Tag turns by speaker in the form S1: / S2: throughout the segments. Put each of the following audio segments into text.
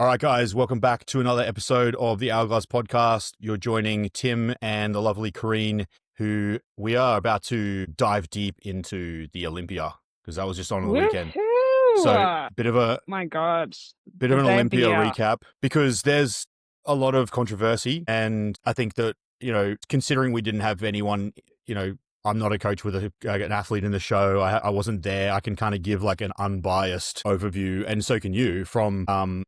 S1: All right, guys, welcome back to another episode of the Hourglass Podcast. You're joining Tim and the lovely Maureen, who we are about to dive deep into the Olympia because that was just on the weekend. So,
S2: My God,
S1: bit of an Olympia recap because there's a lot of controversy, and I think that considering we didn't have anyone, I'm not a coach with an athlete in the show. I wasn't there. I can kind of give like an unbiased overview, and so can you from.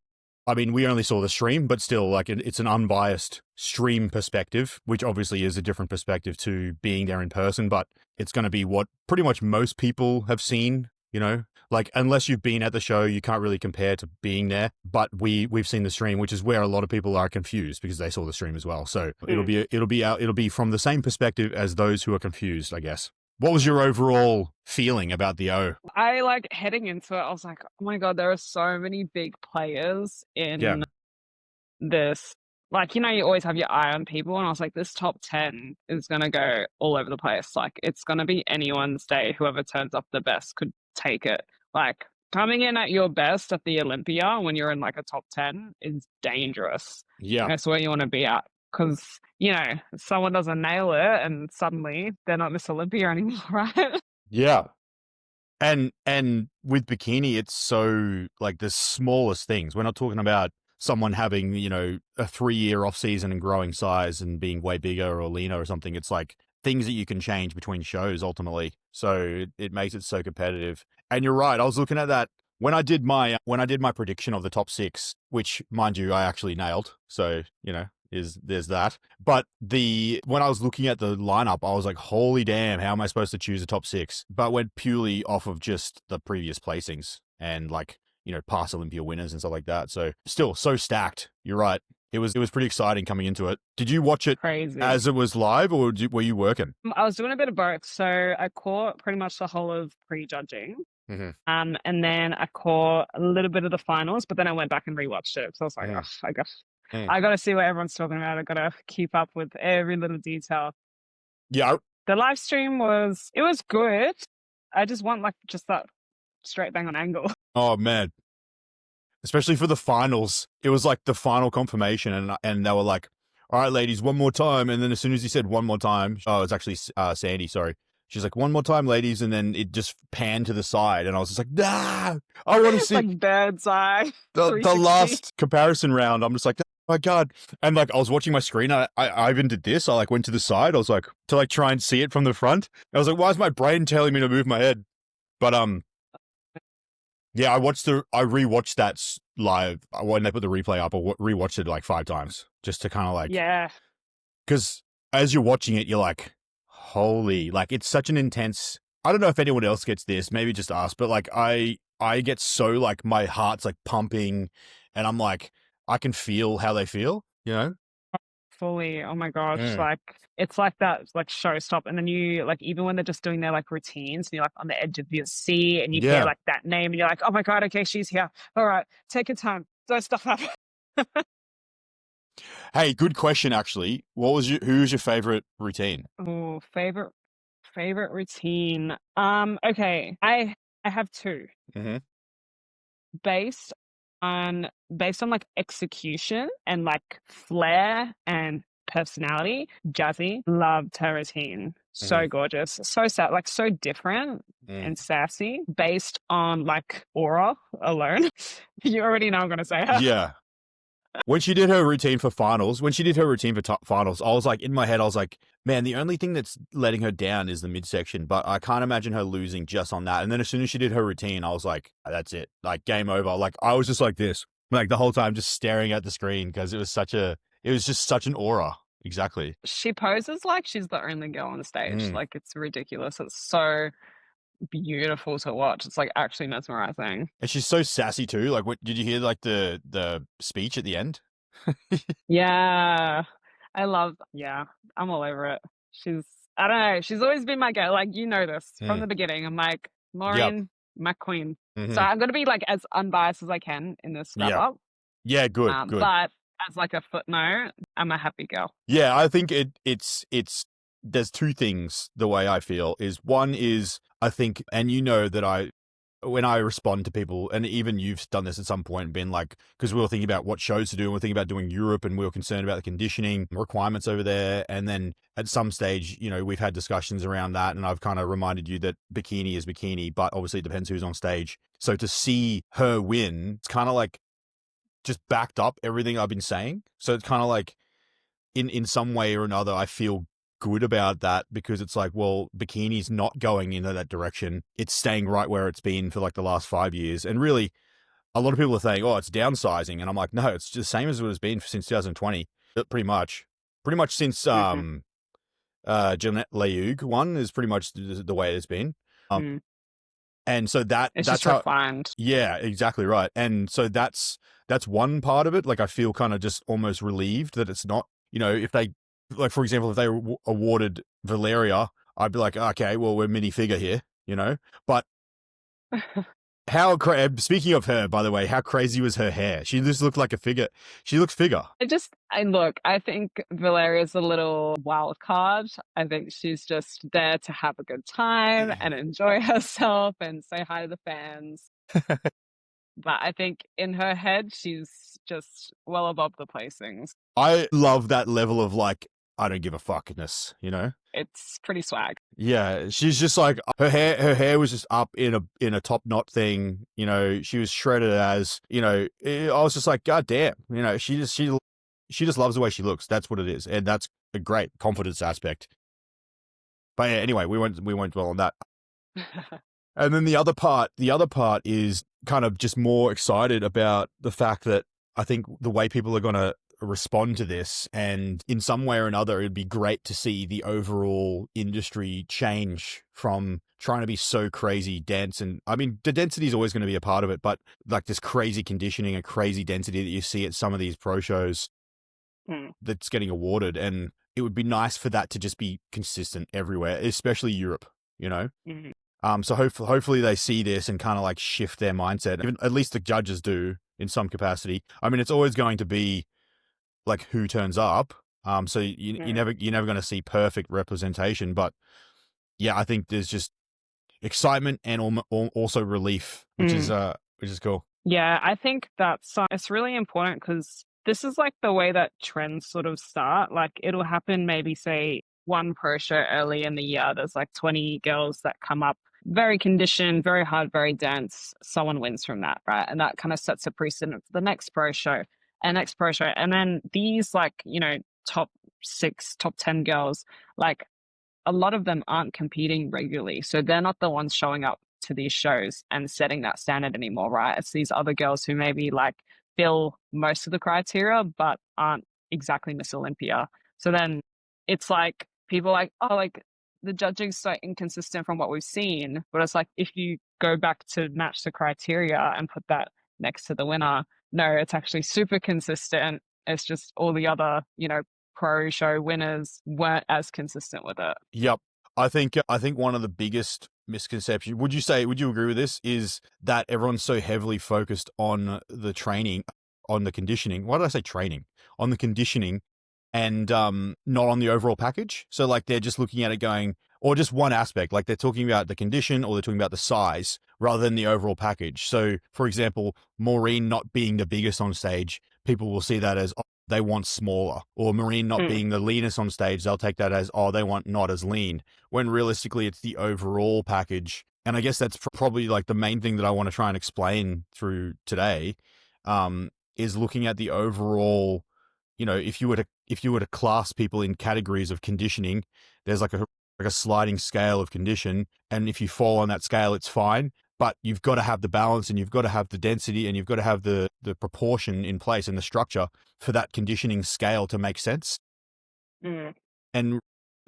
S1: We only saw the stream, but still, like, it's an unbiased stream perspective, which obviously is a different perspective to being there in person, but it's going to be what pretty much most people have seen, like, unless you've been at the show, you can't really compare to being there, but we've seen the stream, which is where a lot of people are confused because they saw the stream as well. So it'll be from the same perspective as those who are confused, I guess. What was your overall feeling about the O?
S2: I like heading into it. I was like, oh my God, there are so many big players in this. Like, you always have your eye on people. And I was like, this top 10 is going to go all over the place. Like, it's going to be anyone's day. Whoever turns up the best could take it. Like, coming in at your best at the Olympia when you're in like a top 10 is dangerous.
S1: Yeah.
S2: That's where you want to be at. Because, someone doesn't nail it and suddenly they're not Miss Olympia anymore, right?
S1: Yeah. And with bikini, it's so like the smallest things. We're not talking about someone having, a 3-year off season and growing size and being way bigger or leaner or something. It's like things that you can change between shows ultimately. So it makes it so competitive. And you're right. I was looking at that when I did my prediction of the top 6, which mind you, I actually nailed. So, there's that. But when I was looking at the lineup, I was like, holy damn, how am I supposed to choose a top 6? But went purely off of just the previous placings and like, past Olympia winners and stuff like that. So still so stacked. You're right. It was pretty exciting coming into it. Did you watch it as it was live or were you working?
S2: I was doing a bit of both. So I caught pretty much the whole of pre-judging.
S1: Mm-hmm.
S2: And then I caught a little bit of the finals, but then I went back and rewatched it. So I was like, I got to see what everyone's talking about. I got to keep up with every little detail.
S1: Yeah.
S2: The live stream was good. I just want just that straight bang on angle.
S1: Oh man. Especially for the finals. It was like the final confirmation and they were like, all right, ladies, one more time. And then as soon as he said one more time, it's actually Sandy, sorry. She's like, one more time, ladies. And then it just panned to the side. And I was just like, nah, I want to see
S2: like bird's eye.
S1: The last comparison round. I'm just like, oh my God. And like, I was watching my screen. I even did this. I like went to the side. I was like, to like try and see it from the front. I was like, why is my brain telling me to move my head? But, yeah, I rewatched that live when they put the replay up. I rewatched it like 5 times just to kind of like,
S2: yeah.
S1: Because as you're watching it, you're like, holy, like it's such an intense. I don't know if anyone else gets this, maybe just us, but like I get so like my heart's like pumping, and I'm like I can feel how they feel,
S2: Fully. Oh my gosh. Like it's like that like showstop. And then you like even when they're just doing their like routines and you're like on the edge of your seat and you hear like that name and you're like, oh my God, okay, she's here. All right, take your time. Don't stuff up.
S1: Hey, good question actually. Who's your favorite routine?
S2: Oh, favorite routine. Okay. I have 2.
S1: Mm-hmm.
S2: Based on like execution and like flair and personality. Jazzy loved her routine. So gorgeous, so sad, like so different and sassy based on like aura alone. You already know I'm gonna say her.
S1: Yeah. When she did her routine for finals, finals, I was like, in my head, I was like, man, the only thing that's letting her down is the midsection, but I can't imagine her losing just on that. And then as soon as she did her routine, I was like, that's it, like game over. Like I was just like this, like the whole time just staring at the screen because it was just such an aura. Exactly.
S2: She poses like she's the only girl on the stage. Like it's ridiculous. It's so beautiful to watch. It's like actually mesmerizing.
S1: And she's so sassy too. Like, what did you hear? Like the speech at the end?
S2: Yeah, I'm all over it. I don't know. She's always been my girl. Like this from the beginning. I'm like Maureen, my queen. So I'm gonna be like as unbiased as I can in this wrap up.
S1: Yeah, good.
S2: But as like a footnote, I'm a happy girl.
S1: Yeah, I think it's there's 2 things the way I feel is one is I think, and that when I respond to people, and even you've done this at some point, and been like, because we were thinking about what shows to do, and we're thinking about doing Europe, and we were concerned about the conditioning requirements over there. And then at some stage, you know, we've had discussions around that, and I've kind of reminded you that bikini is bikini, but obviously it depends who's on stage. So to see her win, it's kind of like just backed up everything I've been saying. So it's kind of like, in some way or another, I feel good about that, because it's like, well, bikini's not going into that direction. It's staying right where it's been for like the last 5 years. And really, a lot of people are saying, oh, it's downsizing. And I'm like, no, it's just the same as it has been since 2020, pretty much. Pretty much since Jeanette Leug one is pretty much the way it's been. And so
S2: It's
S1: that's
S2: just
S1: how,
S2: refined.
S1: yeah, exactly right. And so that's one part of it. Like, I feel kind of just almost relieved that it's not, you know, if they, like, for example, if they awarded Valeria, I'd be like, okay, well, we're minifigure here, you know. But speaking of her, by the way, how crazy was her hair? She just looked like a figure. She looks figure.
S2: I think Valeria's a little wild card. I think she's just there to have a good time and enjoy herself and say hi to the fans. But I think in her head, she's just well above the placings.
S1: I love that level of like, I don't give a fuckness, you know?
S2: It's pretty swag.
S1: Yeah, she's just like, her hair was just up in a top knot thing, you know. She was shredded as, you know. I was just like, god damn, you know, she just loves the way she looks. That's what it is, and that's a great confidence aspect. But yeah, anyway, we won't dwell on that. And then the other part is kind of just more excited about the fact that I think the way people are going to respond to this, and in some way or another, it'd be great to see the overall industry change from trying to be so crazy dense. And I mean, the density is always going to be a part of it, but like this crazy conditioning and crazy density that you see at some of these pro shows that's getting awarded. And it would be nice for that to just be consistent everywhere, especially Europe, you know? So hopefully they see this and kind of like shift their mindset. Even, at least the judges do in some capacity. I mean, it's always going to be like who turns up. So you're never going to see perfect representation, but yeah, I think there's just excitement and also relief, which is cool.
S2: Yeah, I think that's it's really important, because this is like the way that trends sort of start. Like, it'll happen maybe, say, one pro show early in the year. There's like 20 girls that come up, very conditioned, very hard, very dense. Someone wins from that, right? And that kind of sets a precedent for the next pro show and next pro show. And then these, like, you know, top 6, top 10 girls, like, a lot of them aren't competing regularly. So they're not the ones showing up to these shows and setting that standard anymore, right? It's these other girls who maybe like fill most of the criteria, but aren't exactly Miss Olympia. So then it's like people like, oh, like the judging's so inconsistent from what we've seen. But it's like, if you go back to match the criteria and put that next to the winner, no, it's actually super consistent. It's just all the other, you know, pro show winners weren't as consistent with it.
S1: Yep. I think one of the biggest misconceptions, would you agree with this, is that everyone's so heavily focused on the training, on the conditioning. Why did I say training? On the conditioning, and not on the overall package. So like they're just looking at it going, or just one aspect, like they're talking about the condition or they're talking about the size rather than the overall package. So for example, Maureen not being the biggest on stage, people will see that as, oh, they want smaller, or Maureen not being the leanest on stage, they'll take that as, oh, they want not as lean, when realistically it's the overall package. And I guess that's probably like the main thing that I want to try and explain through today, is looking at the overall, you know, if you were to class people in categories of conditioning, there's like a sliding scale of condition, and if you fall on that scale, it's fine. But you've got to have the balance, and you've got to have the density, and you've got to have the proportion in place and the structure for that conditioning scale to make sense. And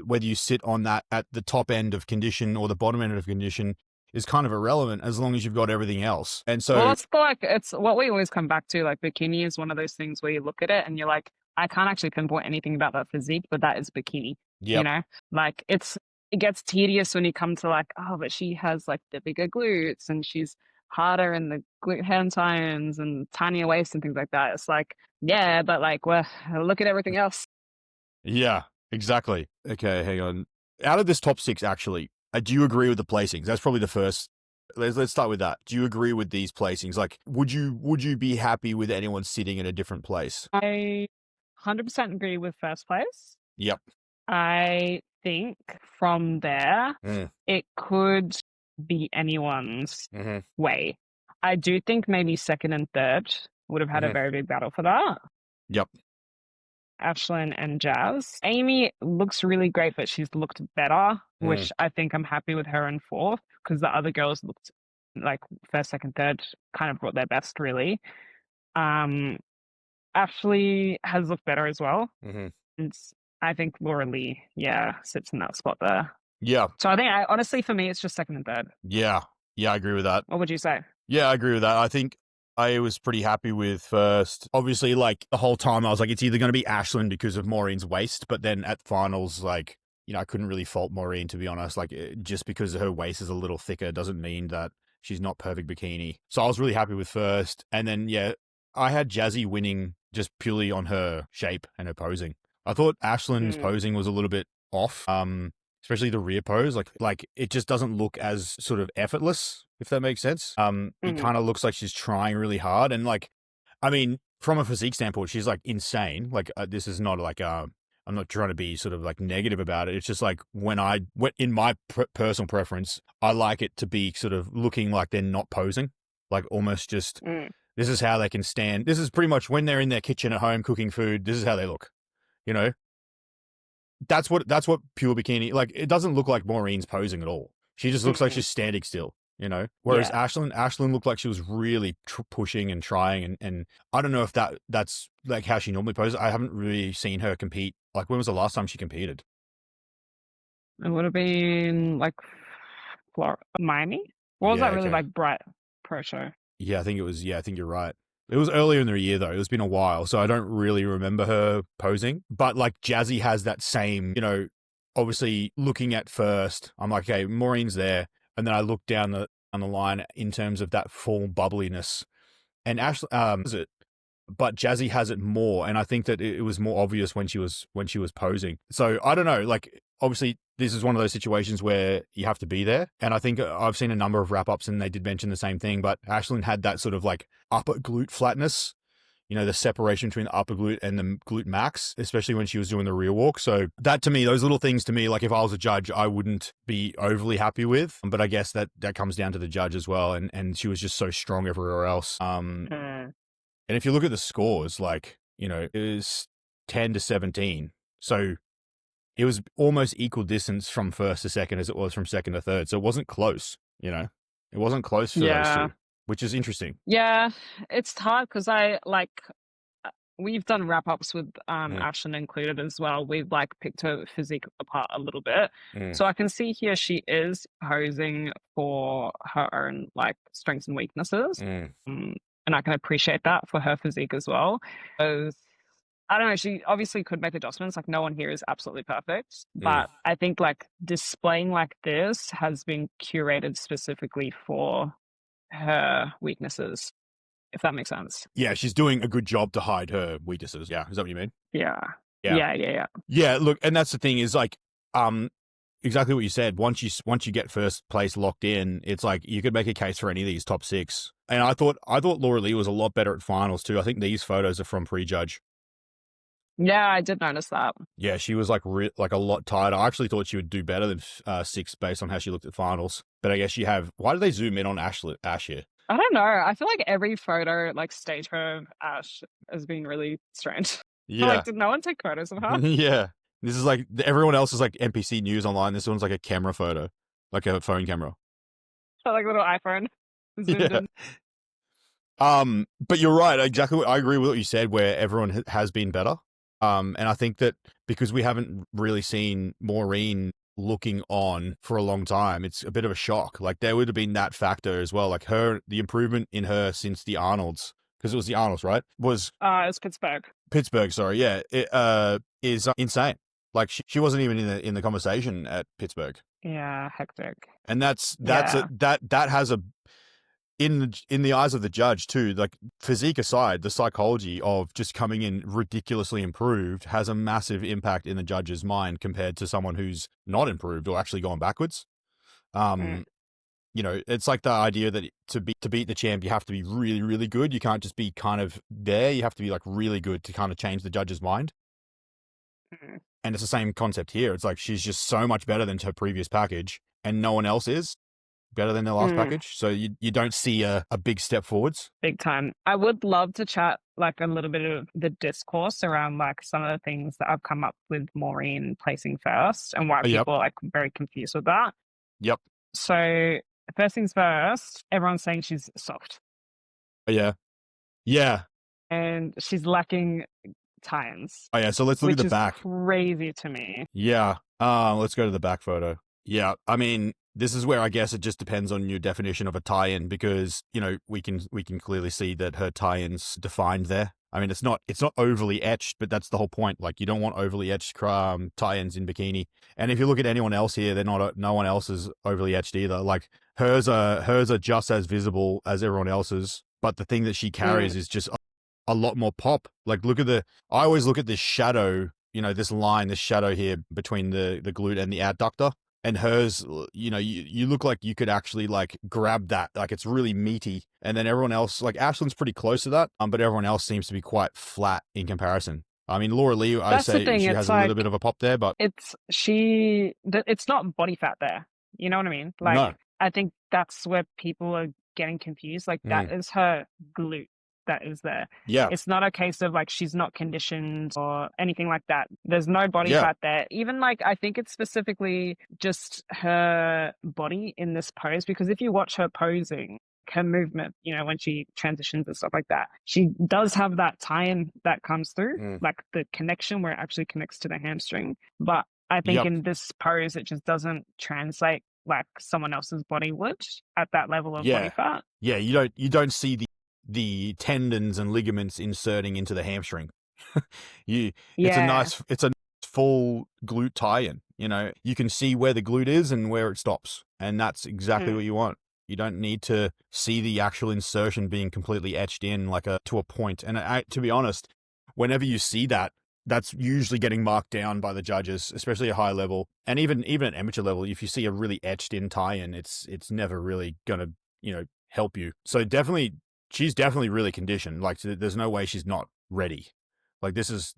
S1: whether you sit on that at the top end of condition or the bottom end of condition is kind of irrelevant, as long as you've got everything else. And so,
S2: well, it's what we always come back to. Like, bikini is one of those things where you look at it and you're like, I can't actually pinpoint anything about that physique, but that is bikini.
S1: Yep.
S2: You know, like it gets tedious when you come to like, oh, but she has like the bigger glutes and she's harder in the glute hand tie-ins and tinier waist and things like that. It's like, yeah, but like, well, look at everything else.
S1: Yeah, exactly. Okay, hang on. Out of this top 6, actually, do you agree with the placings? That's probably the first let's start with that. Do you agree with these placings? Like, would you be happy with anyone sitting in a different place?
S2: I 100% agree with first place.
S1: Yep.
S2: I think from there,
S1: Mm.
S2: it could be anyone's
S1: Mm-hmm.
S2: way. I do think maybe second and third would have had a
S1: Mm-hmm.
S2: very big battle for that.
S1: Yep.
S2: Ashlyn and Jazz. Amy looks really great, but she's looked better, which I think I'm happy with her in fourth, because the other girls looked like first, second, third kind of brought their best, really. Ashley has looked better as well.
S1: Mm-hmm.
S2: And I think Laura Lee, sits in that spot there.
S1: Yeah.
S2: So I think, honestly, for me, it's just second and third.
S1: Yeah. Yeah, I agree with that.
S2: What would you say?
S1: Yeah, I agree with that. I think I was pretty happy with first. Obviously, like the whole time I was like, it's either going to be Ashlyn because of Maureen's waist, but then at finals, like, I couldn't really fault Maureen, to be honest. Like, just because her waist is a little thicker doesn't mean that she's not perfect bikini. So I was really happy with first. And then, I had Jazzy winning just purely on her shape and her posing. I thought Ashlyn's posing was a little bit off. Especially the rear pose, like it just doesn't look as sort of effortless, if that makes sense. It kind of looks like she's trying really hard, and like, I mean, from a physique standpoint, she's like insane. Like, this is not like I'm not trying to be sort of like negative about it. It's just like when in my personal preference, I like it to be sort of looking like they're not posing, like almost just this is how they can stand. This is pretty much when they're in their kitchen at home cooking food. This is how they look, you know. That's what pure bikini, like, it doesn't look like Maureen's posing at all. She just looks like she's standing still, you know? Whereas Ashlyn looked like she was really pushing and trying, and I don't know if that's like how she normally poses. I haven't really seen her compete. Like, when was the last time she competed?
S2: It would have been like Miami? Or was that really like Bright Pro Show?
S1: Yeah, I think it was. Yeah, I think you're right. It was earlier in the year, though. It's been a while, so I don't really remember her posing. But, like, Jazzy has that same, obviously looking at first, I'm like, okay, Maureen's there. And then I look down the line in terms of that full bubbliness. And Ashley, but Jazzy has it more. And I think that it was more obvious when she was posing. So I don't know, like, obviously this is one of those situations where you have to be there. And I think I've seen a number of wrap-ups and they did mention the same thing, but Ashlyn had that sort of like upper glute flatness, the separation between the upper glute and the glute max, especially when she was doing the rear walk. So that, to me, those little things, to me, like, if I was a judge, I wouldn't be overly happy with, but I guess that comes down to the judge as well. And she was just so strong everywhere else. And if you look at the scores, like, it was 10-17. So it was almost equal distance from first to second as it was from second to third. So it wasn't close, It wasn't close for those two, which is interesting.
S2: Yeah, it's hard because we've done wrap-ups with Ashlyn included as well. We've like picked her physique apart a little bit. So I can see here she is posing for her own like strengths and weaknesses. And I can appreciate that for her physique as well. Because I don't know, she obviously could make adjustments. Like, no one here is absolutely perfect. But I think like displaying like this has been curated specifically for her weaknesses, if that makes sense.
S1: Yeah, she's doing a good job to hide her weaknesses. Yeah, is that what you mean?
S2: Yeah.
S1: Yeah, look, and that's the thing is like, exactly what you said. Once you get first place locked in, it's like you could make a case for any of these top six. And I thought Laura Lee was a lot better at finals too. I think these photos are from pre-judge.
S2: Yeah, I did notice that.
S1: Yeah, she was like a lot tighter. I actually thought she would do better than six based on how she looked at finals. But I guess why did they zoom in on Ash here?
S2: I don't know. I feel like every photo, like stage photo of Ash, has been really strange.
S1: Yeah.
S2: Like, did no one take photos of her?
S1: Yeah. This is like, everyone else is like NPC news online. This one's like a camera photo, like a phone camera.
S2: So like a little iPhone zoomed in.
S1: But you're right. Exactly. I agree with what you said, where everyone has been better. And I think that because we haven't really seen Maureen looking on for a long time, it's a bit of a shock. Like, there would have been that factor as well. Like, the improvement in her since the Arnolds, because it was the Arnolds, right? It was
S2: Pittsburgh.
S1: Pittsburgh, sorry. Yeah. It is insane. Like, she wasn't even in the conversation at Pittsburgh.
S2: Yeah, hectic.
S1: And that has a, in the eyes of the judge too, like, physique aside, the psychology of just coming in ridiculously improved has a massive impact in the judge's mind compared to someone who's not improved or actually gone backwards. you know, it's like the idea that to beat the champ, you have to be really, really good. You can't just be kind of there. You have to be like really good to kind of change the judge's mind.
S2: Mm.
S1: And it's the same concept here. It's like she's just so much better than her previous package, and no one else is better than their last
S2: Mm.
S1: package. So you don't see a big step forwards.
S2: Big time. I would love to chat like a little bit of the discourse around like some of the things that I've come up with Maureen placing first and why
S1: Yep.
S2: people are like very confused with that.
S1: Yep.
S2: So first things first, everyone's saying she's soft
S1: Yeah. Yeah.
S2: and she's lacking tie-ins,
S1: Oh yeah. So let's look at
S2: which
S1: the
S2: is
S1: back.
S2: crazy to me.
S1: Yeah. Let's go to the back photo. Yeah. I mean, this is where I guess it just depends on your definition of a tie-in, because, you know, we can clearly see that her tie-in's defined there. I mean, it's not overly etched, but that's the whole point. Like, you don't want overly etched tie-ins in bikini. And if you look at anyone else here, they're not. No one else is overly etched either. Like hers are just as visible as everyone else's, but the thing that she carries is just a lot more pop. Like, I always look at this shadow, you know, this line, this shadow here between the glute and the adductor. And hers, you know, you look like you could actually like grab that. Like, it's really meaty. And then everyone else, like Ashlyn's pretty close to that, but everyone else seems to be quite flat in comparison. I mean, Laura Lee, I
S2: That's the
S1: say
S2: thing.
S1: she
S2: It's
S1: has a little
S2: like
S1: bit of a pop there, but
S2: it's not body fat there. You know what I mean? Like,
S1: no.
S2: I think that's where people are getting confused. Like, that is her glute that is there.
S1: Yeah.
S2: It's not a case of like she's not conditioned or anything like that. There's no body
S1: Yeah.
S2: fat there. Even like, I think it's specifically just her body in this pose, because if you watch her posing, her movement, you know, when she transitions and stuff like that, she does have that tie-in that comes through, like the connection where it actually connects to the hamstring. But I think
S1: Yep.
S2: in this pose, it just doesn't translate like someone else's body would at that level of body
S1: Yeah.
S2: fat.
S1: Yeah. You don't see the tendons and ligaments inserting into the hamstring.
S2: Yeah.
S1: It's a full glute tie-in. You know, you can see where the glute is and where it stops, and that's exactly what you want. You don't need to see the actual insertion being completely etched in like to a point. And to be honest, whenever you see that, that's usually getting marked down by the judges, especially at high level, and even at amateur level. If you see a really etched in tie-in, it's never really gonna, you know, help you. So definitely, she's definitely really conditioned. Like, there's no way she's not ready. Like, this is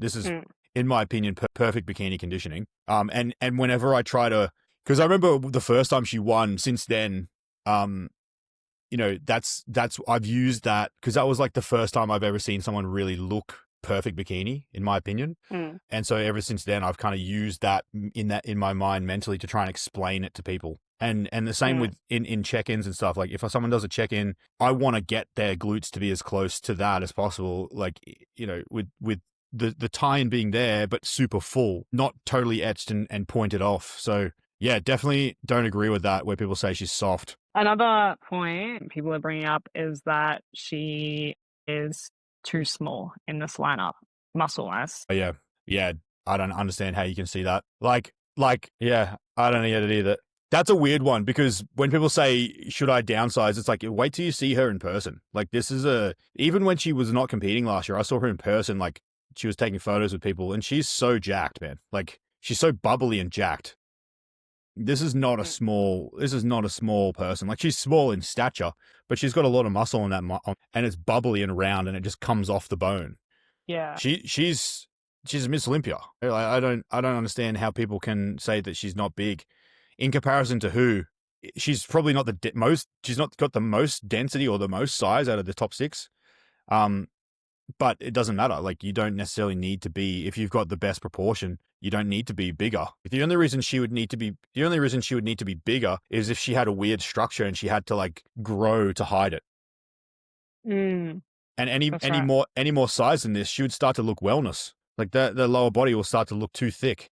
S1: in my opinion perfect bikini conditioning. And whenever I try to, because I remember the first time she won. Since then, you know, that's I've used that because that was like the first time I've ever seen someone really look perfect bikini, in my opinion. And so ever since then, I've kind of used that in my mind mentally to try and explain it to people. And the same with in check-ins and stuff. Like, if someone does a check-in, I want to get their glutes to be as close to that as possible. Like, you know, with the tie-in being there, but super full, not totally etched and pointed off. So yeah, definitely don't agree with that where people say she's soft.
S2: Another point people are bringing up is that she is too small in this lineup, muscle-wise.
S1: Oh, yeah. Yeah. I don't understand how you can see that. Like, yeah, I don't get it either. That's a weird one, because when people say, should I downsize? It's like, wait till you see her in person. Like, this is even when she was not competing last year, I saw her in person. Like, she was taking photos with people, and she's so jacked, man. Like, she's so bubbly and jacked. This is not a small person. Like, she's small in stature, but she's got a lot of muscle in that, and it's bubbly and round, and it just comes off the bone.
S2: Yeah.
S1: She's Miss Olympia. I don't understand how people can say that she's not big in comparison to who. She's probably not she's not got the most density or the most size out of the top 6. But it doesn't matter. Like, you don't necessarily need to be, if you've got the best proportion, you don't need to be bigger. The only reason she would need to be bigger is if she had a weird structure and she had to like grow to hide it. And any more size than this, she would start to look wellness. Like, the lower body will start to look too thick.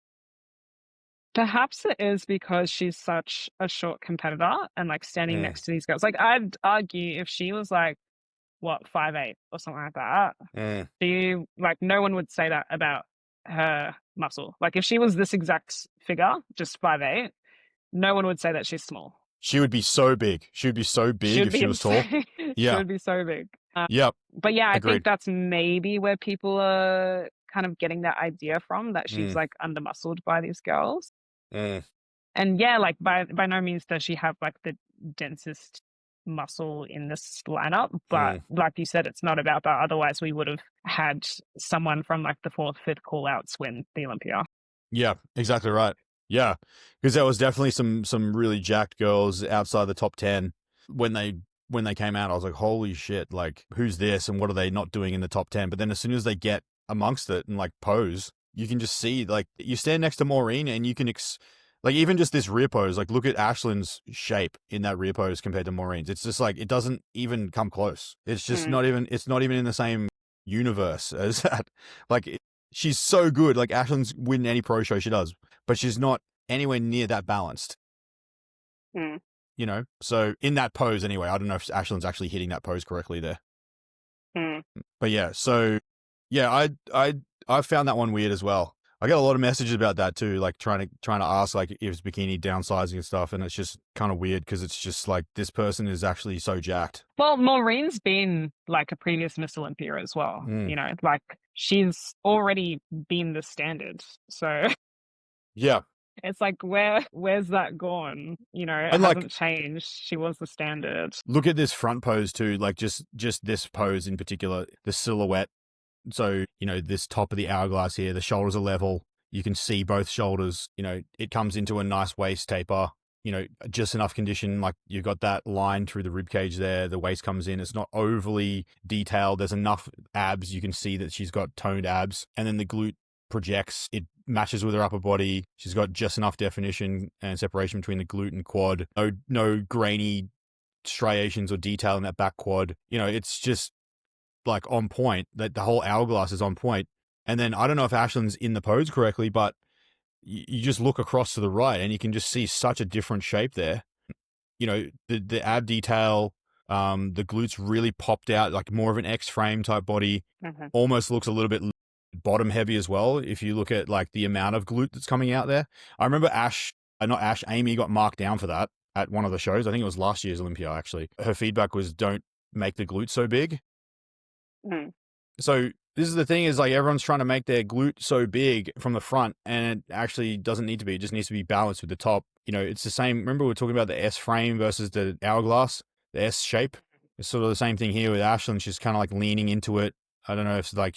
S2: Perhaps it is because she's such a short competitor and like standing next to these girls. Like, I'd argue if she was like, what, 5'8" or something like that, no one would say that about her muscle. Like, if she was this exact figure, just 5'8", no one would say that she's small.
S1: She would be so big. She would be so big if she was tall.
S2: She would be so big.
S1: Yep.
S2: But yeah, I
S1: Agreed.
S2: think that's maybe where people are kind of getting that idea from, that she's like under-muscled by these girls. And yeah, like by no means does she have like the densest muscle in this lineup. But like you said, it's not about that. Otherwise, we would have had someone from like the fourth, fifth call outs win the Olympia.
S1: Yeah, exactly right. Yeah, because there was definitely some really jacked girls outside the top 10 when they came out. I was like, holy shit! Like, who's this, and what are they not doing in the top 10? But then as soon as they get amongst it and like pose, you can just see, like, you stand next to Maureen and you can like, even just this rear pose, like, look at Ashlyn's shape in that rear pose compared to Maureen's. It's just like, it doesn't even come close. It's just not even in the same universe as that. Like, she's so good. Like, Ashlyn's win any pro show she does, but she's not anywhere near that balanced. You know? So in that pose anyway, I don't know if Ashlyn's actually hitting that pose correctly there. But yeah, so yeah, I found that one weird as well. I get a lot of messages about that too, like trying to ask like if it's bikini downsizing and stuff, and it's just kind of weird because it's just like, this person is actually so jacked.
S2: Well, Maureen's been like a previous Miss Olympia as well. You know, like she's already been the standard. So
S1: yeah,
S2: it's like, where's that gone? You know, it hasn't changed. She was the standard.
S1: Look at this front pose too, like just this pose in particular, the silhouette. So, you know, this top of the hourglass here, the shoulders are level. You can see both shoulders. You know, it comes into a nice waist taper, you know, just enough condition. Like, you've got that line through the rib cage there. The waist comes in. It's not overly detailed. There's enough abs. You can see that she's got toned abs. And then the glute projects. It matches with her upper body. She's got just enough definition and separation between the glute and quad. No grainy striations or detail in that back quad. You know, it's just like on point. That the whole hourglass is on point. And then I don't know if Ashlyn's in the pose correctly, but you just look across to the right and you can just see such a different shape there. You know, the ab detail, the glutes really popped out, like more of an X frame type body. Almost looks a little bit bottom heavy as well. If you look at like the amount of glute that's coming out there, I remember Amy got marked down for that at one of the shows. I think it was last year's Olympia actually. Her feedback was, don't make the glute so big. So this is the thing, is like, everyone's trying to make their glute so big from the front, and it actually doesn't need to be. It just needs to be balanced with the top. You know, it's the same. Remember, we were talking about the S frame versus the hourglass, the S shape. It's sort of the same thing here with Ashlyn. She's kind of like leaning into it. I don't know if it's like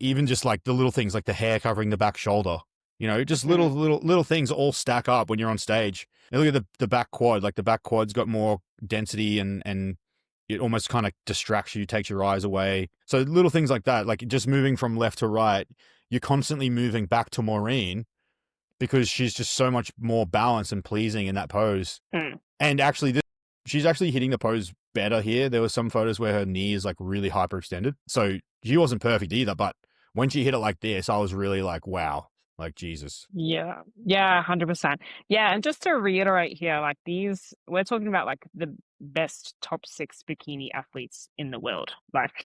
S1: even just like the little things, like the hair covering the back shoulder. You know, just little things all stack up when you're on stage. And look at the back quad. Like, the back quad's got more density and it almost kind of distracts you, takes your eyes away. So little things like that, like just moving from left to right, you're constantly moving back to Maureen because she's just so much more balanced and pleasing in that pose. And actually, she's actually hitting the pose better here. There were some photos where her knee is like really hyperextended. So she wasn't perfect either, but when she hit it like this, I was really like, wow. Like, Jesus.
S2: Yeah, 100%. Yeah, and just to reiterate here, like, we're talking about like the best top 6 bikini athletes in the world. Like,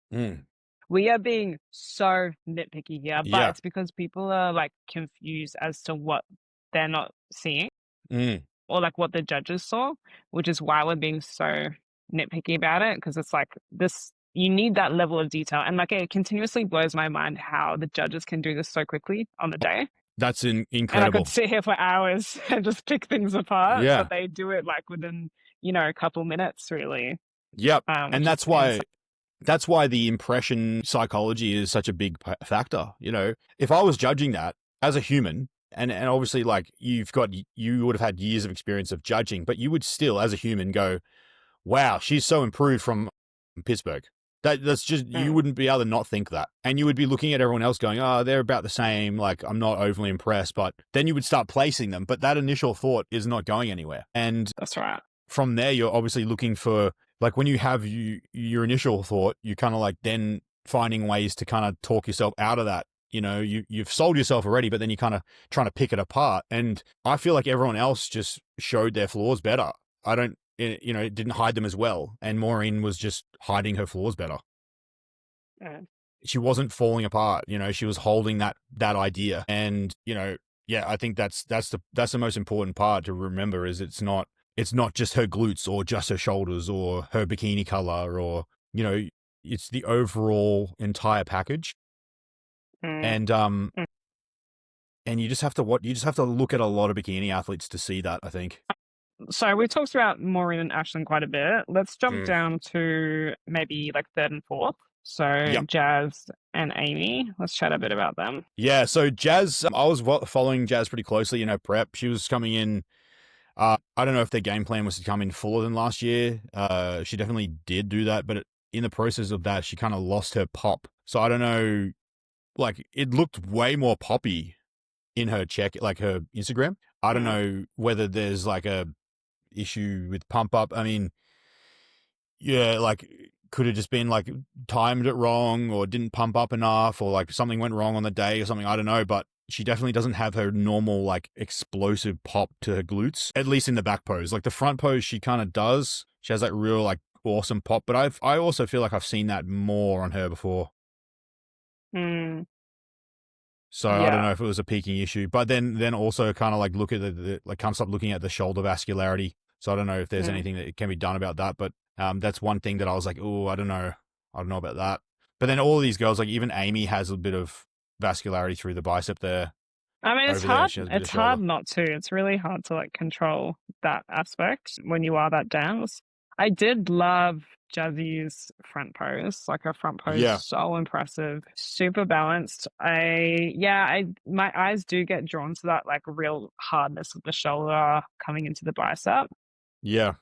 S2: we are being so nitpicky here, but it's because people are like confused as to what they're not seeing or like what the judges saw, which is why we're being so nitpicky about it, because it's like this. You need that level of detail. And like, it continuously blows my mind how the judges can do this so quickly on the day.
S1: That's incredible.
S2: And I could sit here for hours and just pick things apart.
S1: Yeah.
S2: But they do it like within, you know, a couple minutes, really.
S1: Yep. And that's why the impression psychology is such a big factor. You know, if I was judging that as a human, and obviously, like, you would have had years of experience of judging, but you would still, as a human, go, wow, she's so improved from Pittsburgh. That's just, you wouldn't be able to not think that. And you would be looking at everyone else going, oh, they're about the same. Like, I'm not overly impressed, but then you would start placing them. But that initial thought is not going anywhere. And
S2: that's right.
S1: From there, you're obviously looking for, like, when you have your initial thought, you kind of like then finding ways to kind of talk yourself out of that. You know, you've sold yourself already, but then you kind of trying to pick it apart. And I feel like everyone else just showed their flaws better. It didn't hide them as well. And Maureen was just hiding her flaws better. She wasn't falling apart. You know, she was holding that idea. And, you know, yeah, I think that's the most important part to remember, is it's not just her glutes or just her shoulders or her bikini color, or, you know, it's the overall entire package. And you just have to look at a lot of bikini athletes to see that, I think.
S2: So we talked about Maureen and Ashlyn quite a bit. Let's jump
S1: Mm.
S2: down to maybe like third and fourth. So
S1: Yep.
S2: Jazz and Amy. Let's chat a bit about them.
S1: Yeah. So Jazz, I was following Jazz pretty closely in her prep. She was coming in. I don't know if their game plan was to come in fuller than last year. She definitely did do that, but in the process of that, she kind of lost her pop. So I don't know. Like it looked way more poppy in her like her Instagram. I don't know whether there's like a issue with pump up. I mean, yeah, like could have just been like timed it wrong or didn't pump up enough or like something went wrong on the day or something. I don't know, but she definitely doesn't have her normal like explosive pop to her glutes, at least in the back pose. Like the front pose, she kind of does. She has that real like awesome pop, but I also feel like I've seen that more on her before.
S2: Mm,
S1: So I don't
S2: yeah.
S1: know if it was a peaking issue, but then also kind of like look at the like can't stop looking at the shoulder vascularity. So I don't know if there's anything that can be done about that, but that's one thing that I was like, oh, I don't know about that. But then all of these girls, like even Amy, has a bit of vascularity through the bicep there.
S2: I mean, it's
S1: Over there,
S2: hard.
S1: she has a bit of
S2: It's hard
S1: shoulder.
S2: not to. It's really hard to like control that aspect when you are that dense. I did love Jazzy's front pose. Like her front pose,
S1: Yeah,
S2: so impressive, super balanced. My eyes do get drawn to that like real hardness of the shoulder coming into the bicep.
S1: yeah,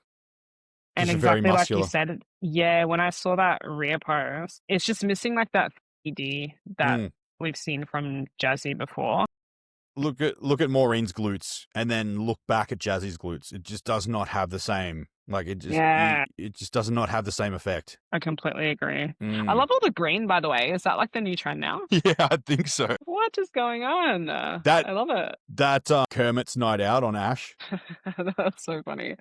S2: And
S1: just a very
S2: exactly like you
S1: muscular.
S2: said, yeah, when I saw that rear pose, it's just missing like that 3D that
S1: Mm.
S2: we've seen from Jazzy before.
S1: Look at Maureen's glutes, and then look back at Jazzy's glutes. It just does not have the same. Like
S2: Yeah,
S1: it just does not have the same effect.
S2: I completely agree. I
S1: Mm.
S2: love all the green, by the way. Is that like the new trend now?
S1: Yeah, I think so.
S2: What is going on?
S1: That
S2: I love it.
S1: Kermit's Night Out on Ash.
S2: That's so funny.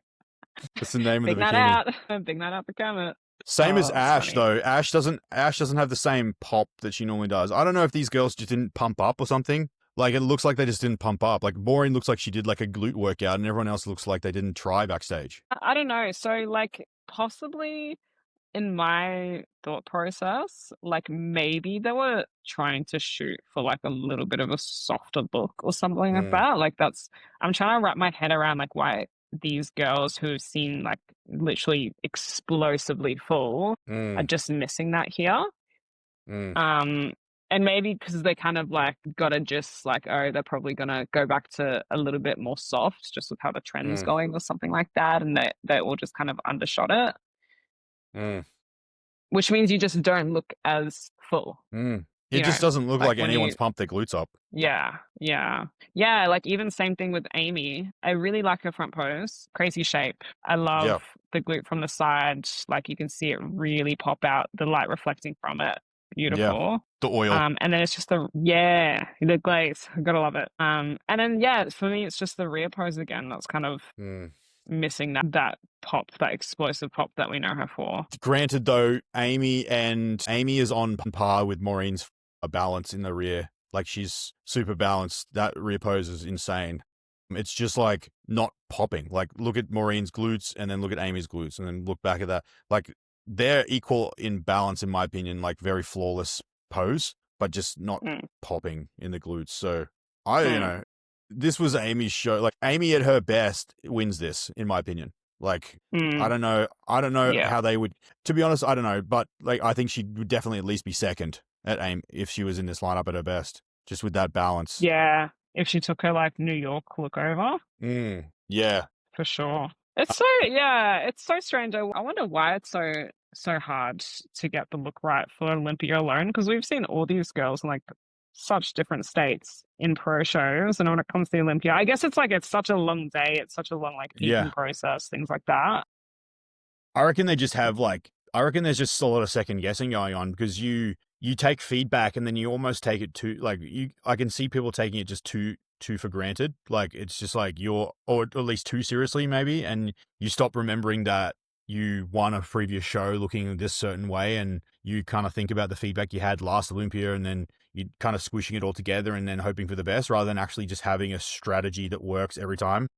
S1: That's the name of
S2: Big
S1: the
S2: night
S1: bikini.
S2: out. Big night out for Kermit.
S1: Same as
S2: Oh, that's
S1: Ash
S2: funny.
S1: though. Ash doesn't have the same pop that she normally does. I don't know if these girls just didn't pump up or something. Like it looks like they just didn't pump up. Like Maureen looks like she did like a glute workout, and everyone else looks like they didn't try backstage.
S2: I don't know. So, like, possibly in my thought process, like maybe they were trying to shoot for like a little bit of a softer look or something like
S1: Mm,
S2: that. Like I'm trying to wrap my head around like why these girls who've seen like literally explosively full are
S1: mm,
S2: just missing that here.
S1: mm,
S2: Um, and maybe because they kind of like gotta just like, oh, they're probably gonna go back to a little bit more soft just with how the trend's
S1: mm,
S2: going or something like that, and they all just kind of undershot it,
S1: mm,
S2: which means you just don't look as full,
S1: mm. It
S2: you
S1: just
S2: know,
S1: doesn't look
S2: like
S1: like
S2: when
S1: anyone's
S2: you,
S1: pumped their glutes up.
S2: yeah, like even same thing with Amy. I really like her front pose, crazy shape. I love
S1: Yeah,
S2: the glute from the side, like you can see it really pop out, the light reflecting from it,
S1: yeah.
S2: beautiful.
S1: The oil.
S2: And then it's just the glaze. Gotta love it. And then for me it's just the rear pose again that's kind of
S1: Mm.
S2: missing that pop, that explosive pop that we know her for.
S1: Granted, though, Amy is on par with Maureen's balance in the rear. Like she's super balanced. That rear pose is insane. It's just like not popping. Like look at Maureen's glutes and then look at Amy's glutes and then look back at that. Like they're equal in balance, in my opinion. Like very flawless pose, but just not
S2: Mm,
S1: popping in the glutes. So
S2: mm,
S1: this was Amy's show. Like Amy at her best wins this, in my opinion. Like
S2: mm,
S1: I don't know
S2: yeah.
S1: how they would. To be honest, I don't know. But like I think she would definitely at least be second at aim if she was in this lineup at her best, just with that balance.
S2: Yeah. If she took her like New York look over,
S1: Yeah.
S2: for sure. It's so strange. I wonder why it's so hard to get the look right for Olympia alone, because we've seen all these girls in like such different states in pro shows, and when it comes to Olympia, I guess it's like it's such a long day, it's such a long like peaking
S1: Yeah.
S2: process, things like that.
S1: I reckon they just have like I reckon there's just a lot of second guessing going on because you take feedback and then you almost take it too like you I can see people taking it just too for granted. Like it's just like you're or at least too seriously maybe, and you stop remembering that you won a previous show looking this certain way, and you kind of think about the feedback you had last Olympia, and then you kind of squishing it all together and then hoping for the best rather than actually just having a strategy that works every time.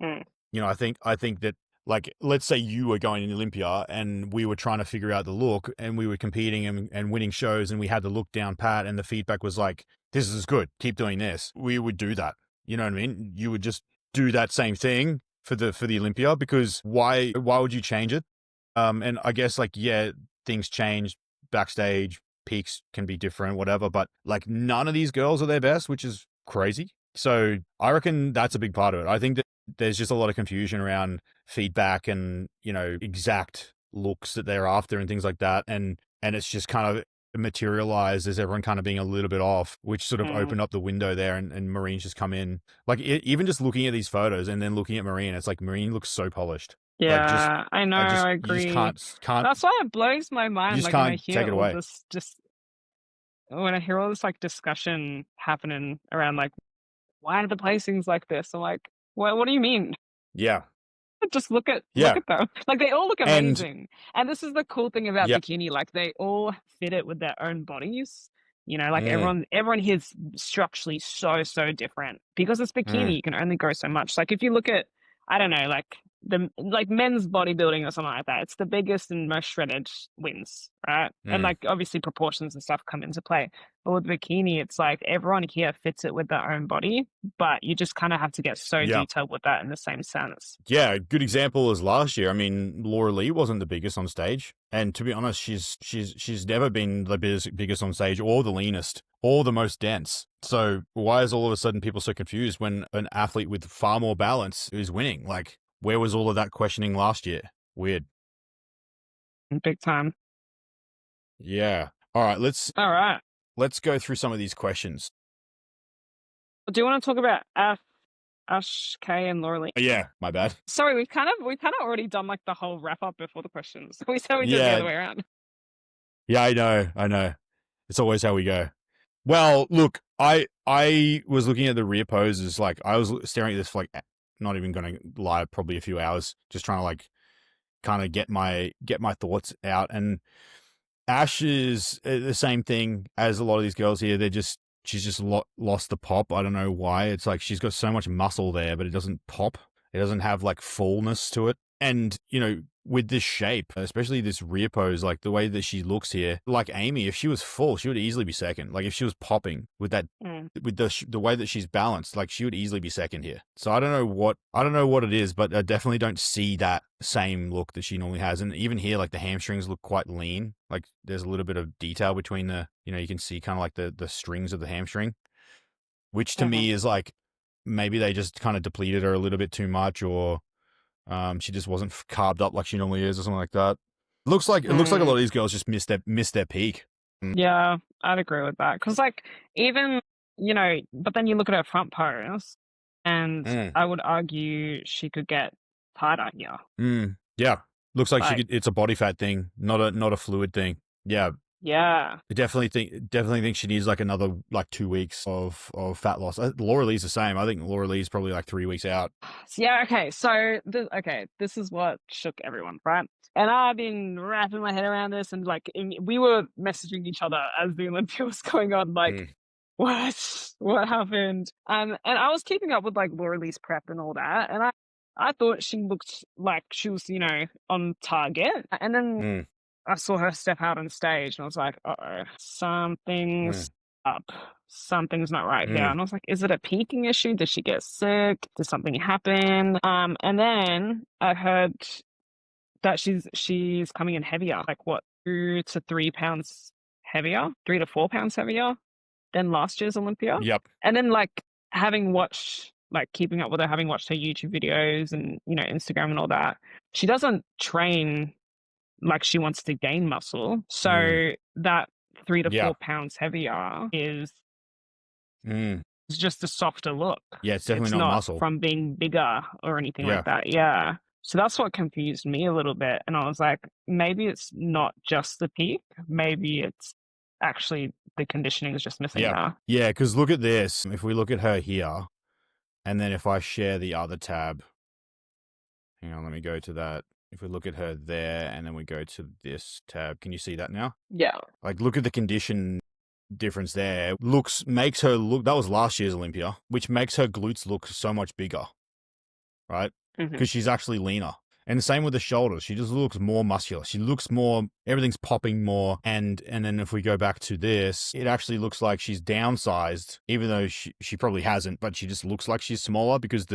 S2: Mm,
S1: You know, I think that like let's say you were going to Olympia and we were trying to figure out the look and we were competing and winning shows and we had the look down pat and the feedback was like, this is good, keep doing this. We would do that. You know what I mean? You would just do that same thing for the Olympia, because why would you change it? And I guess like, yeah, things change backstage, peaks can be different, whatever, but like none of these girls are their best, which is crazy. So I reckon that's a big part of it. I think that there's just a lot of confusion around feedback and, you know, exact looks that they're after and things like that. And it's just kind of materialized as everyone kind of being a little bit off, which sort of opened up the window there, and Maureen's just come in. Like even just looking at these photos and then looking at Maureen, it's like Maureen looks so polished. Like just,
S2: Yeah, I know, I
S1: you just
S2: agree.
S1: can't.
S2: That's why it blows my
S1: You
S2: mind,
S1: just
S2: like, when I
S1: can't take
S2: hear
S1: it
S2: all
S1: away.
S2: this just when I hear all this, like, discussion happening around, like, "Why are the placings like this?" I'm like, What do you mean?"
S1: Yeah,
S2: Just look
S1: yeah,
S2: at them. Like, they all look
S1: and
S2: amazing, and this is the cool thing about
S1: yeah,
S2: bikini, like, they all fit it with their own bodies, you know, like,
S1: mm,
S2: everyone here is structurally so different. Because it's bikini,
S1: mm,
S2: you can only go so much. Like, if you look at, I don't know, like men's bodybuilding or something like that, it's the biggest and most shredded wins, right? And,
S1: mm,
S2: like, obviously proportions and stuff come into play. But with bikini, it's like everyone here fits it with their own body, but you just kinda have to get so
S1: yeah.
S2: detailed with that in the same sense.
S1: Yeah, a good example is last year. I mean, Laura Lee wasn't the biggest on stage, and to be honest, she's never been the biggest on stage, or the leanest, or the most dense. So why is all of a sudden people so confused when an athlete with far more balance is winning? Like, where was all of that questioning last year? Weird.
S2: Big time.
S1: Yeah. All right,
S2: Alright.
S1: let's go through some of these questions.
S2: Do you wanna talk about Ash K and Laura Lee?
S1: Yeah, my bad.
S2: Sorry, we've kinda already done, like, the whole wrap up before the questions. We said we did it the
S1: Yeah,
S2: other way around.
S1: yeah, I know. It's always how we go. Well, look, I was looking at the rear poses, like I was staring at this for like, not even gonna lie, probably a few hours, just trying to like kind of get my thoughts out. And Ash is the same thing as a lot of these girls here. She's just lost the pop. I don't know why. It's like she's got so much muscle there, but it doesn't pop. It doesn't have like fullness to it. And, you know, with this shape, especially this rear pose, like the way that she looks here, like Amy, if she was full, she would easily be second. Like if she was popping with that,
S2: Mm.
S1: with the way that she's balanced, like she would easily be second here. So I don't know what it is, but I definitely don't see that same look that she normally has. And even here, like the hamstrings look quite lean. Like there's a little bit of detail between you can see kind of like the strings of the hamstring, which to
S2: Mhm.
S1: me is like maybe they just kind of depleted her a little bit too much, or she just wasn't carved up like she normally is, or something like that. It looks like a lot
S2: Mm.
S1: of these girls just missed their peak. Mm,
S2: Yeah, I'd agree with that. Cause like, even, but then you look at her front pose, and
S1: mm,
S2: I would argue she could get tighter here.
S1: yeah, looks like she
S2: Like,
S1: could. It's a body fat thing, not a fluid thing. Yeah,
S2: yeah.
S1: I definitely think she needs like another like 2 weeks of fat loss. Laura Lee's the same. I think Laura Lee's probably like 3 weeks out.
S2: Yeah, okay. So this is what shook everyone, right? And I've been wrapping my head around this, and like we were messaging each other as the Olympia was going on, like,
S1: Mm,
S2: what happened? And I was keeping up with like Laura Lee's prep and all that, and I thought she looked like she was, on target. And then
S1: mm,
S2: I saw her step out on stage, and I was like, uh-oh, something's
S1: mm,
S2: up. Something's not right here.
S1: mm.
S2: And I was like, is it a peaking issue? Did she get sick? Did something happen? And then I heard that she's coming in heavier, like what, 2 to 3 pounds heavier, 3 to 4 pounds heavier than last year's Olympia.
S1: Yep.
S2: And then like having watched like keeping up with her, having watched her YouTube videos and Instagram and all that, she doesn't train like she wants to gain muscle.
S1: Mm,
S2: So that three to
S1: yeah.
S2: four pounds heavier
S1: Mm,
S2: is just a softer look.
S1: yeah. It's definitely
S2: It's
S1: not
S2: not
S1: muscle.
S2: from being bigger or anything
S1: Yeah.
S2: like that. Yeah. So that's what confused me a little bit. And I was like, maybe it's not just the peak. Maybe it's actually the conditioning is just missing
S1: Yeah.
S2: there.
S1: Yeah. Because look at this. If we look at her here, and then if I share the other tab, hang on, let me go to that. If we look at her there, and then we go to this tab, can you see that now?
S2: Yeah.
S1: Like, look at the condition difference there. Makes her look. That was last year's Olympia, which makes her glutes look so much bigger, right?
S2: Hmm.
S1: Because she's actually leaner. And the same with the shoulders. She just looks more muscular. She looks more, everything's popping more. And then if we go back to this, it actually looks like she's downsized, even though she probably hasn't, but she just looks like she's smaller because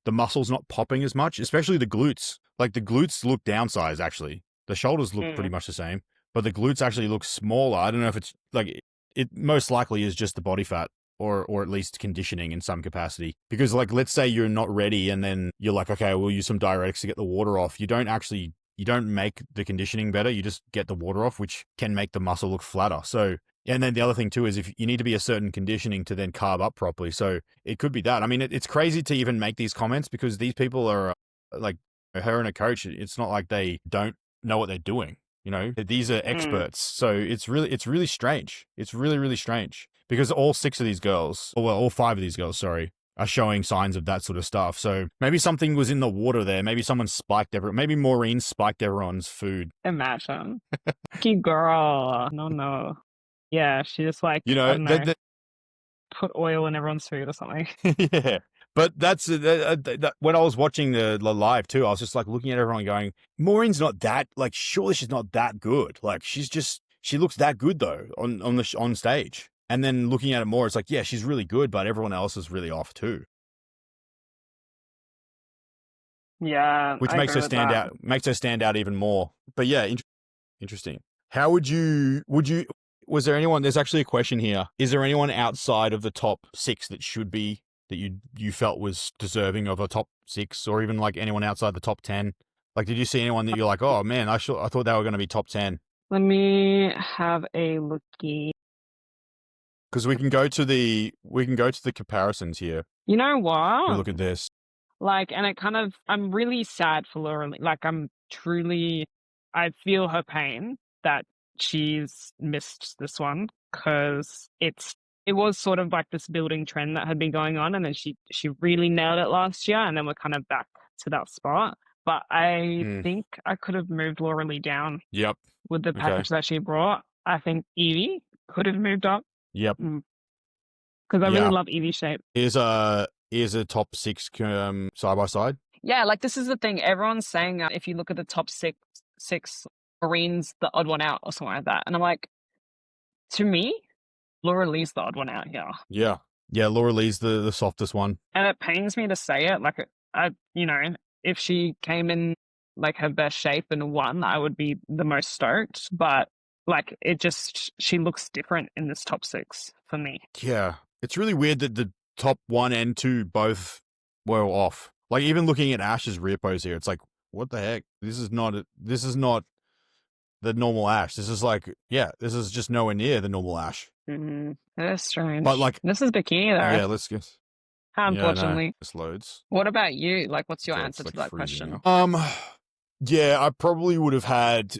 S1: the muscle's not popping as much, especially the glutes. Like the glutes look downsized actually. The shoulders look pretty much the same, but the glutes actually look smaller. I don't know if it's like it most likely is just the body fat or at least conditioning in some capacity. Because like let's say you're not ready and then you're like, okay, we'll use some diuretics to get the water off. You don't make the conditioning better. You just get the water off, which can make the muscle look flatter. So, and then the other thing too is if you need to be a certain conditioning to then carb up properly. So it could be that. I mean, it's crazy to even make these comments because these people are like her and a coach. It's not like they don't know what they're doing. You know, these are experts. So it's really strange. It's really, really strange because all 6 of these girls, or well, all 5 of these girls, sorry, are showing signs of that sort of stuff. So maybe something was in the water there. Maybe someone spiked maybe Maureen spiked everyone's food.
S2: Imagine. Lucky girl. No. Yeah, she just like,
S1: you know,
S2: I don't know, put oil in everyone's food or something.
S1: Yeah. But that's when I was watching the live too, I was just like looking at everyone going, Maureen's not that, like, surely she's not that good. Like, she looks that good though on stage. And then looking at it more, it's like, yeah, she's really good, but everyone else is really off too.
S2: Yeah.
S1: Which makes her stand out even more. But yeah, interesting. How would you, was there anyone, there's actually a question here. Is there anyone outside of the top 6 that you felt was deserving of a top 6 or even like anyone outside the top 10? Like, did you see anyone that you're like, oh man, I thought they were going to be top 10?
S2: Let me have a looky.
S1: Because we can go to the comparisons here.
S2: You know what?
S1: Look at this.
S2: Like, and it kind of, I'm really sad for Laura. Like, I feel her pain that she's missed this one because it was sort of like this building trend that had been going on, and then she really nailed it last year, and then we're kind of back to that spot. But I think I could have moved Laura Lee down.
S1: Yep.
S2: With the package that she brought. I think Evie could have moved up.
S1: Yep.
S2: Because I really love Evie's shape.
S1: Is a top 6 side by side?
S2: Yeah, like this is the thing. Everyone's saying if you look at the top six, Maureen's the odd one out or something like that. And I'm like, to me, Laura Lee's the odd one out here.
S1: Yeah. Yeah, Laura Lee's the softest one.
S2: And it pains me to say it. Like, if she came in like her best shape and won, I would be the most stoked. But like, she looks different in this top 6 for me.
S1: Yeah. It's really weird that the top 1 and 2 both were off. Like, even looking at Ash's rear pose here, it's like, what the heck? This is not the normal Ash. This is like, yeah, this is just nowhere near the normal Ash.
S2: Mm-hmm. That is strange.
S1: But like,
S2: this is bikini though.
S1: Yeah, let's get.
S2: Unfortunately.
S1: Yeah, this loads.
S2: What about you? Like, what's your answer to that question?
S1: Yeah, I probably would have had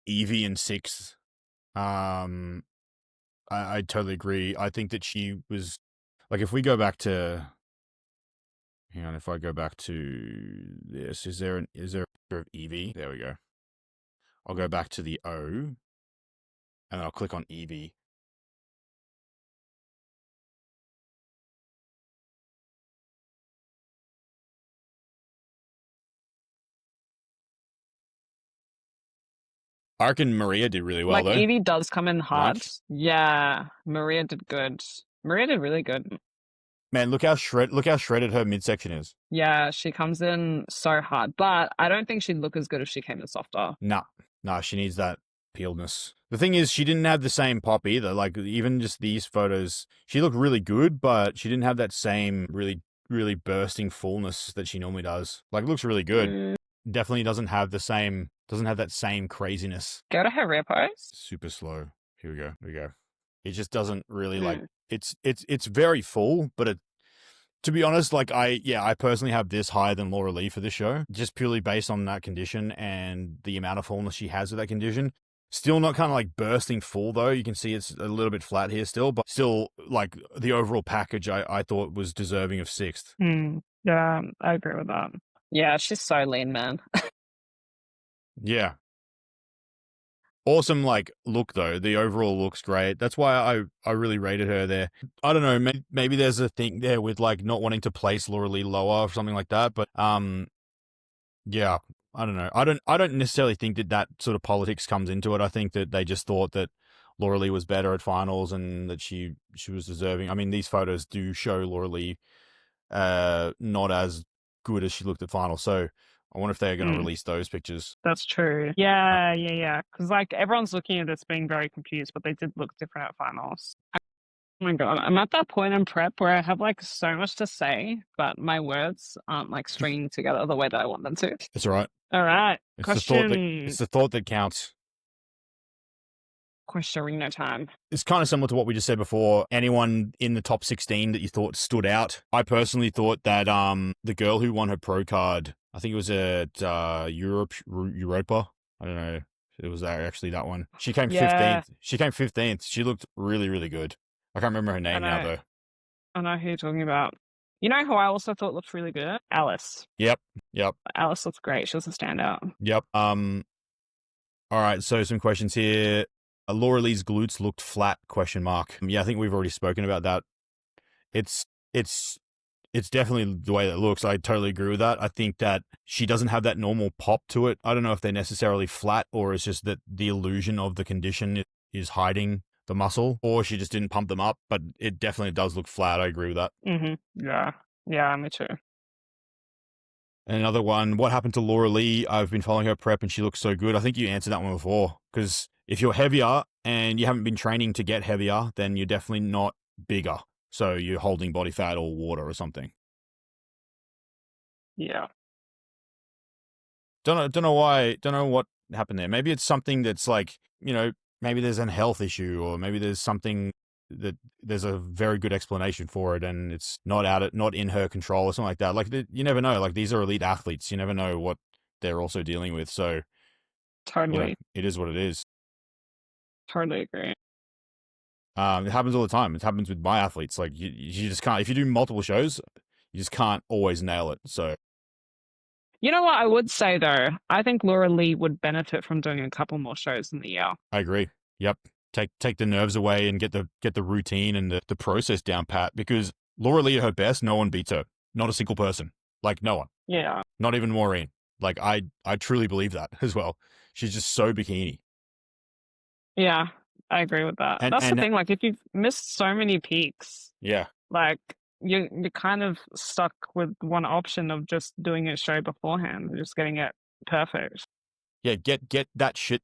S1: Evie in 6th. I totally agree. I think that she was like, if we go back to, hang on, if I go back to this, is there a picture of Evie? There we go. I'll go back to the O and I'll click on Evie. I reckon Maria did really well,
S2: like,
S1: though.
S2: Evie does come in hard.
S1: Right?
S2: Yeah, Maria did good. Maria did really good.
S1: Man, look how shredded her midsection is.
S2: Yeah, she comes in so hard, but I don't think she'd look as good if she came in softer.
S1: Nah, she needs that peeledness. The thing is, she didn't have the same pop either. Like, even just these photos, she looked really good, but she didn't have that same really, really bursting fullness that she normally does. Like, it looks really good. Definitely doesn't have that same craziness.
S2: Go to her rear pose.
S1: Super slow. Here we go. It just doesn't really like, it's very full, but to be honest, like I personally have this higher than Laura Lee for this show, just purely based on that condition and the amount of fullness she has with that condition. Still not kind of like bursting full though. You can see it's a little bit flat here still, but still like the overall package I thought was deserving of 6th.
S2: Yeah, I agree with that. Yeah, she's so lean, man.
S1: Yeah. Awesome, like, look, though. The overall looks great. That's why I really rated her there. I don't know, maybe there's a thing there with, like, not wanting to place Laura Lee lower or something like that, but, yeah, I don't know. I don't necessarily think that sort of politics comes into it. I think that they just thought that Laura Lee was better at finals and that she was deserving. I mean, these photos do show Laura Lee not as good as she looked at finals. So I wonder if they're going to release those pictures.
S2: That's true. Yeah. Because like everyone's looking at this being very confused, but they did look different at finals. Oh my God, I'm at that point in prep where I have like so much to say, but my words aren't like stringing together the way that I want them to.
S1: It's all right.
S2: All right.
S1: It's the thought that counts.
S2: Questionerino time.
S1: It's kind of similar to what we just said before. Anyone in the top 16 that you thought stood out? I personally thought that the girl who won her pro card, I think it was at Europa. I don't know. It was actually that one. She came 15th. She came 15th. She looked really, really good. I can't remember her name now, though.
S2: I know who you're talking about. You know who I also thought looked really good? Alice.
S1: Yep.
S2: Alice looks great. She was a standout.
S1: Yep. All right, so some questions here. Laura Lee's glutes looked flat, ? Yeah, I think we've already spoken about that. It's definitely the way that it looks. I totally agree with that. I think that she doesn't have that normal pop to it. I don't know if they're necessarily flat or it's just that the illusion of the condition is hiding the muscle, or she just didn't pump them up, but it definitely does look flat. I agree with that.
S2: Yeah, me too.
S1: And another one, what happened to Laura Lee? I've been following her prep and she looks so good. I think you answered that one before, because if you're heavier and you haven't been training to get heavier, then you're definitely not bigger. So you're holding body fat or water or something.
S2: Yeah.
S1: Don't know what happened there. Maybe it's something that's like, maybe there's a health issue, or maybe there's something that there's a very good explanation for it and it's not in her control or something like that. Like, you never know. Like, these are elite athletes. You never know what they're also dealing with. So
S2: totally,
S1: it is what it is.
S2: Totally agree.
S1: It happens all the time. It happens with my athletes. Like, you just can't, if you do multiple shows, you just can't always nail it. So,
S2: you know what I would say though? I think Laura Lee would benefit from doing a couple more shows in the year.
S1: I agree. Yep. Take the nerves away and get the routine and the process down pat, because Laura Lee at her best, no one beats her. Not a single person. Like, no one.
S2: Yeah.
S1: Not even Maureen. Like, I truly believe that as well. She's just so bikini.
S2: Yeah, I agree with that. That's the thing. Like, if you've missed so many peaks, like you're kind of stuck with one option of just doing a show beforehand, just getting it perfect.
S1: Yeah, get that shit,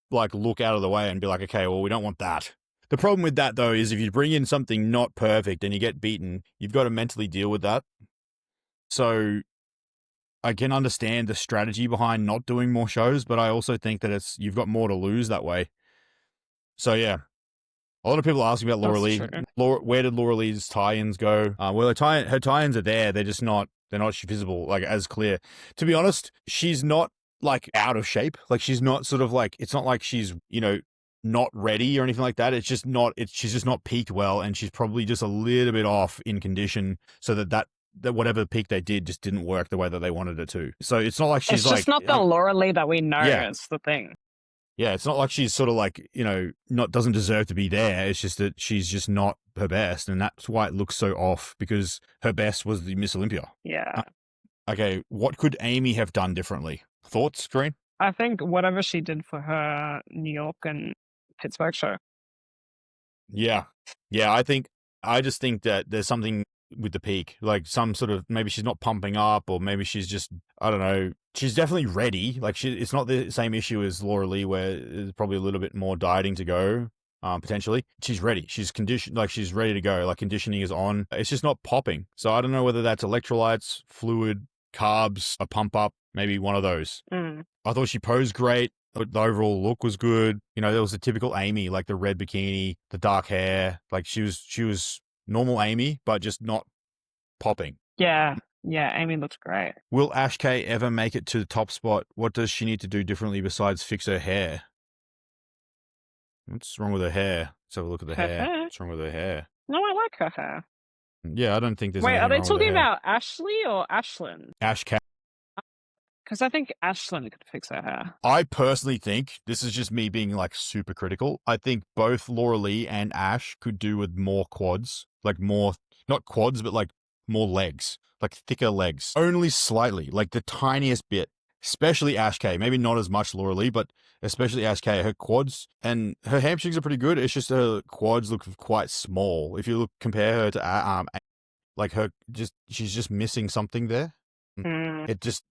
S1: like, look out of the way and be like, okay, well, we don't want that. The problem with that, though, is if you bring in something not perfect and you get beaten, you've got to mentally deal with that. So I can understand the strategy behind not doing more shows, but I also think that you've got more to lose that way. So yeah, a lot of people are asking about Laura Lee. Where did Laura Lee's tie-ins go? Well, her tie-ins are there. They're just not visible, like, as clear. To be honest, she's not like out of shape. Like, she's not sort of like, it's not like she's, not ready or anything like that. It's just not, she's just not peaked well. And she's probably just a little bit off in condition, so that whatever peak they did just didn't work the way that they wanted it to. So it's not like she's
S2: just not the Laura Lee that we know. Is the thing.
S1: Yeah, it's not like she's sort of like, doesn't deserve to be there. It's just that she's just not her best. And that's why it looks so off, because her best was the Miss Olympia.
S2: Yeah.
S1: Okay, what could Amy have done differently? Thoughts, Green?
S2: I think whatever she did for her New York and Pittsburgh show.
S1: Yeah. Yeah, I just think that there's something with the peak, like some sort of, maybe she's not pumping up, or maybe she's just, I don't know. She's definitely ready. Like, it's not the same issue as Laura Lee, where there's probably a little bit more dieting to go, potentially. She's ready. She's conditioned, like, she's ready to go. Like, conditioning is on. It's just not popping. So I don't know whether that's electrolytes, fluid, carbs, a pump up, maybe one of those. I thought she posed great. The overall look was good. There was the typical Amy, like the red bikini, the dark hair. Like, she was normal Amy, but just not popping.
S2: Yeah, Amy looks great.
S1: Will Ash K ever make it to the top spot? What does she need to do differently besides fix her hair? What's wrong with her hair? Let's have a look at the hair. What's wrong with her hair?
S2: No, I like her hair.
S1: Yeah, I don't think there's.
S2: Wait, are they talking about Ashley or Ashlyn?
S1: Ash K.
S2: Because I think Ashlyn could fix her hair.
S1: I personally think, this is just me being like super critical, I think both Laura Lee and Ash could do with more quads. Like, more, not quads, but like more legs. Like thicker legs. Only slightly, like the tiniest bit. Especially Ash K. Maybe not as much Laura Lee, but especially Ash K. Her quads and her hamstrings are pretty good. It's just her quads look quite small. If you compare her to Like she's just missing something there.
S2: Mm,
S1: It just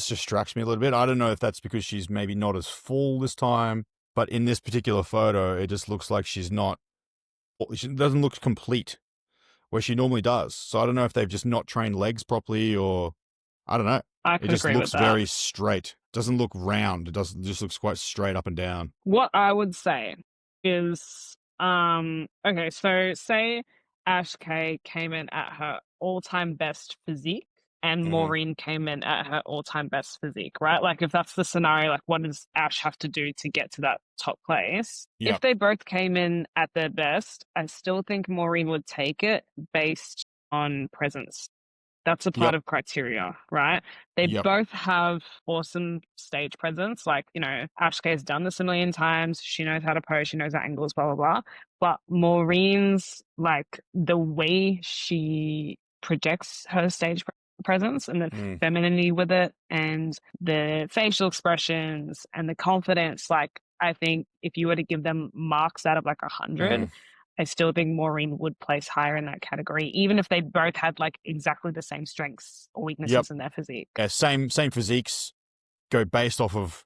S1: distracts me a little bit. I don't know if that's because she's maybe not as full this time, but in this particular photo, it just looks like she doesn't look complete where she normally does. So I don't know if they've just not trained legs properly, or I don't know.
S2: I
S1: It
S2: could
S1: just
S2: agree with
S1: looks
S2: that.
S1: very straight. Doesn't look round. It just looks quite straight up and down.
S2: What I would say is, okay, so say Ash K came in at her all-time best physique and
S1: Mm.
S2: Maureen came in at her all-time best physique, right? Like if that's the scenario, like what does Ash have to do to get to that top place? If
S1: Yep.
S2: they both came in at their best, I still think Maureen would take it based on presence. That's a part
S1: Yep.
S2: of criteria, right? They
S1: Yep.
S2: both have awesome stage presence. Like, you know, Ashka has done this a million times. She knows how to pose, she knows her angles, blah, blah, blah. But Maureen's, like, the way she projects her stage presence and the
S1: Mm.
S2: femininity with it and the facial expressions and the confidence, like, I think if you were to give them marks out of like 100,
S1: Mm.
S2: I still think Maureen would place higher in that category, even if they both had like exactly the same strengths or
S1: Yep.
S2: weaknesses in their physique.
S1: Yeah, same physiques go based off of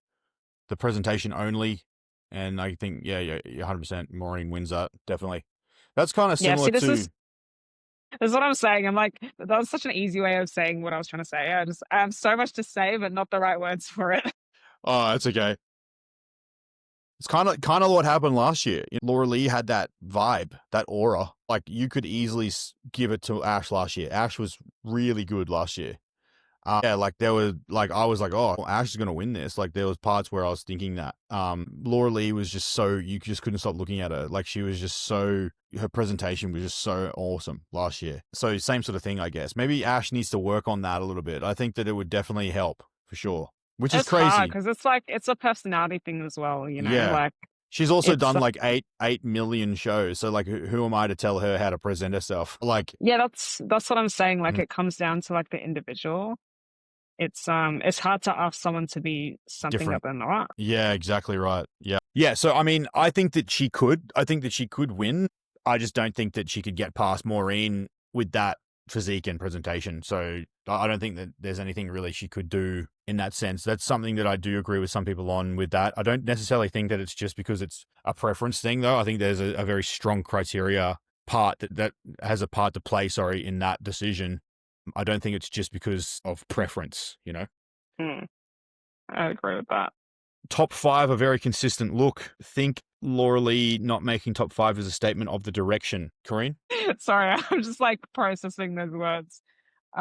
S1: the presentation only, and I think 100% Maureen wins that, definitely. That's kind of
S2: Yeah,
S1: similar
S2: see, this
S1: to.
S2: is what I'm saying. I'm like, that was such an easy way of saying what I was trying to say. I have so much to say, but not the right words for it.
S1: Oh, it's okay. It's kind of what happened last year. Laura Lee had that vibe, that aura. Like you could easily give it to Ash last year. Ash was really good last year. Yeah, like there was like I was like, oh, Ash is gonna win this. Like there was parts where I was thinking that. Laura Lee was just so you just couldn't stop looking at her. Like she was just so her presentation was just so awesome last year. So same sort of thing, I guess. Maybe Ash needs to work on that a little bit. I think that it would definitely help for sure. Which is
S2: It's hard
S1: crazy.
S2: because it's like it's a personality thing as well, you know.
S1: Yeah.
S2: Like
S1: She's also
S2: it's
S1: done like 8 million shows. So like who am I to tell her how to present herself? Like
S2: yeah, that's what I'm saying. Like
S1: mm,
S2: it comes down to like the individual. It's hard to ask someone to be something that
S1: different.
S2: they're not.
S1: Yeah, exactly right. Yeah. Yeah, so I mean, I think that she could. I think that she could win. I just don't think that she could get past Maureen with that physique and presentation. So I don't think that there's anything really she could do in that sense. That's something that I do agree with some people on with that. I don't necessarily think that it's just because it's a preference thing though. I think there's a very strong criteria part that has a part to play, sorry, in that decision. I don't think it's just because of preference, you know?
S2: Mm, I agree with that.
S1: Top five, a very consistent look. Think Laura Lee not making top five is a statement of the direction. Corrine?
S2: Sorry, I'm just like processing those words.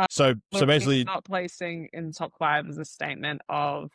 S1: So
S2: Lorraine's
S1: basically,
S2: not placing in top five is a statement of.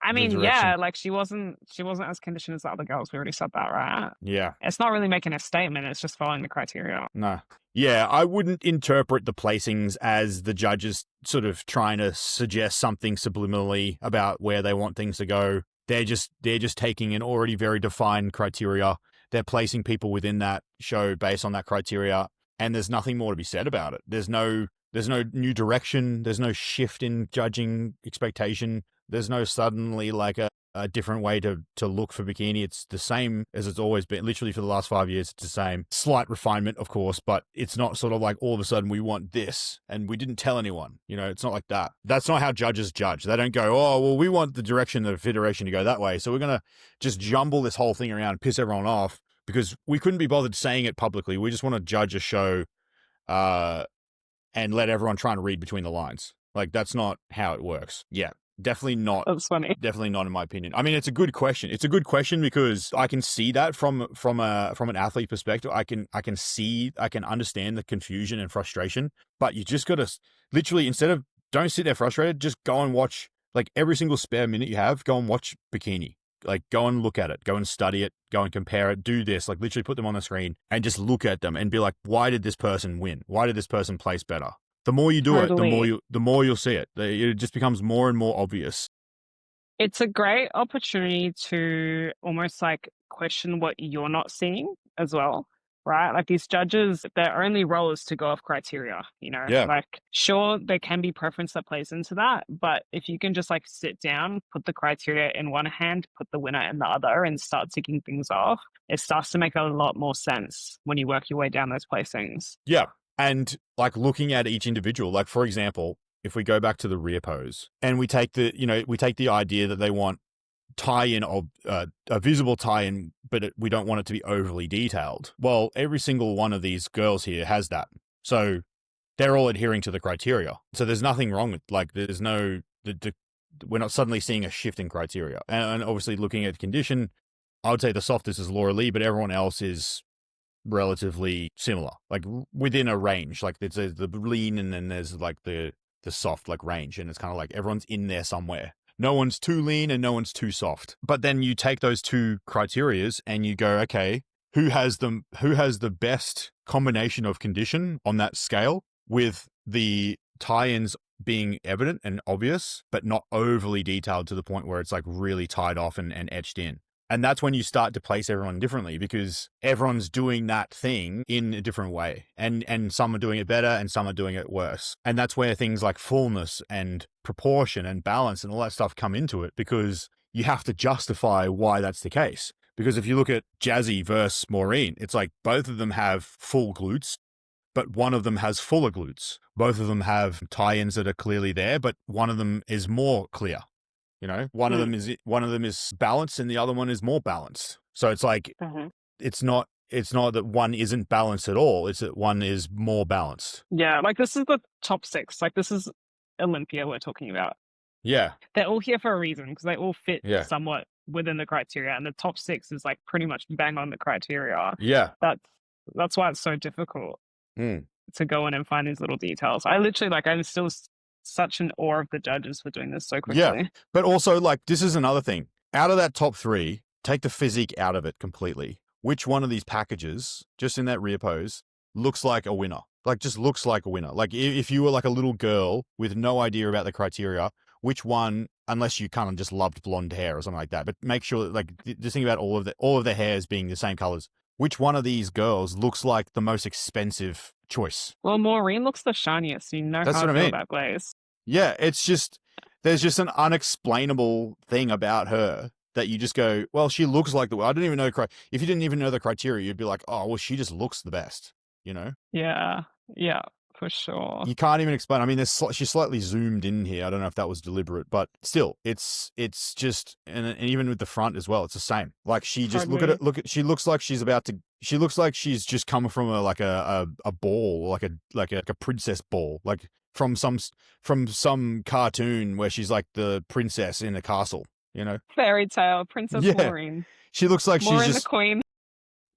S2: I
S1: the
S2: mean,
S1: direction.
S2: yeah, like she wasn't as conditioned as the other girls. We already said that, right?
S1: Yeah.
S2: It's not really making a statement. It's just following the criteria.
S1: No. Yeah, I wouldn't interpret the placings as the judges sort of trying to suggest something subliminally about where they want things to go. They're just taking an already very defined criteria. They're placing people within that show based on that criteria, and there's nothing more to be said about it. There's no new direction. There's no shift in judging expectation. There's no suddenly like a different way to look for bikini. It's the same as it's always been. Literally for the last 5 years, it's the same. Slight refinement, of course, but it's not sort of like all of a sudden we want this and we didn't tell anyone. You know, it's not like that. That's not how judges judge. They don't go, oh, well, we want the direction of the federation to go that way. So we're going to just jumble this whole thing around and piss everyone off because we couldn't be bothered saying it publicly. We just want to judge a show and let everyone try and read between the lines. Like, that's not how it works. Yeah. Definitely not.
S2: That's funny.
S1: Definitely not, in my opinion. I mean, it's a good question. It's a good question because I can see that from an athlete perspective. I can understand the confusion and frustration. But you just got to literally, instead of don't sit there frustrated, just go and watch like every single spare minute you have. Go and watch bikini. Like go and look at it. Go and study it. Go and compare it. Do this. Like literally put them on the screen and just look at them and be like, why did this person win? Why did this person place better? The more you do it,
S2: Totally.
S1: the more you'll see it. It just becomes more and more obvious.
S2: It's a great opportunity to almost like question what you're not seeing as well, right? Like these judges, their only role is to go off criteria, you know?
S1: Yeah.
S2: Like, sure, there can be preference that plays into that, but if you can just like sit down, put the criteria in one hand, put the winner in the other, and start ticking things off, it starts to make a lot more sense when you work your way down those placings.
S1: Yeah. And like looking at each individual, like for example, if we go back to the rear pose and we take the idea that they want tie-in of a visible tie-in, but we don't want it to be overly detailed. Well, every single one of these girls here has that. So they're all adhering to the criteria. So there's nothing wrong with, like, there's no, we're not suddenly seeing a shift in criteria. And obviously looking at condition, I would say the softest is Laura Lee, but everyone else is relatively similar, like within a range. Like there's the lean and then there's like the soft like range. And it's kind of like everyone's in there somewhere. No one's too lean and no one's too soft. But then you take those two criterias and you go, okay, who has the best combination of condition on that scale with the tie-ins being evident and obvious, but not overly detailed to the point where it's like really tied off and etched in. And that's when you start to place everyone differently, because everyone's doing that thing in a different way. And some are doing it better and some are doing it worse. And that's where things like fullness and proportion and balance and all that stuff come into it, because you have to justify why that's the case. Because if you look at Jazzy versus Maureen, it's like both of them have full glutes, but one of them has fuller glutes. Both of them have tie-ins that are clearly there, but one of them is more clear. You know, one of them is balanced and the other one is more balanced. So it's like, it's not that one isn't balanced at all. It's that one is more balanced.
S2: Yeah. Like this is the top 6. Like this is Olympia we're talking about.
S1: Yeah.
S2: They're all here for a reason because they all fit somewhat within the criteria. And the top 6 is like pretty much bang on the criteria.
S1: Yeah.
S2: That's why it's so difficult to go in and find these little details. I literally I'm still such an awe of the judges for doing this so quickly.
S1: Yeah, but also like this is another thing. Out of that top 3, take the physique out of it completely. Which one of these packages, just in that rear pose, looks like a winner? Like just looks like a winner. Like if you were like a little girl with no idea about the criteria, which one, unless you kind of just loved blonde hair or something like that, but make sure like just think about all of the hairs being the same colors. Which one of these girls looks like the most expensive choice?
S2: Well, Maureen looks the shiniest. So you know
S1: That's
S2: how
S1: what
S2: I
S1: I
S2: feel
S1: mean.
S2: about glaze.
S1: Yeah, it's just, there's just an unexplainable thing about her that you just go, well, she looks like I don't even know. If you didn't even know the criteria, you'd be like, oh, well, she just looks the best, you know?
S2: Yeah, for sure.
S1: You can't even explain. I mean, she's slightly zoomed in here. I don't know if that was deliberate, but still, it's just, and even with the front as well, it's the same. Like she just she looks like she's just come from a ball, like a princess ball, like from some cartoon where she's like the princess in a castle, you know?
S2: Fairy tale, Princess Maureen.
S1: She looks like
S2: Maureen
S1: she's just
S2: the queen.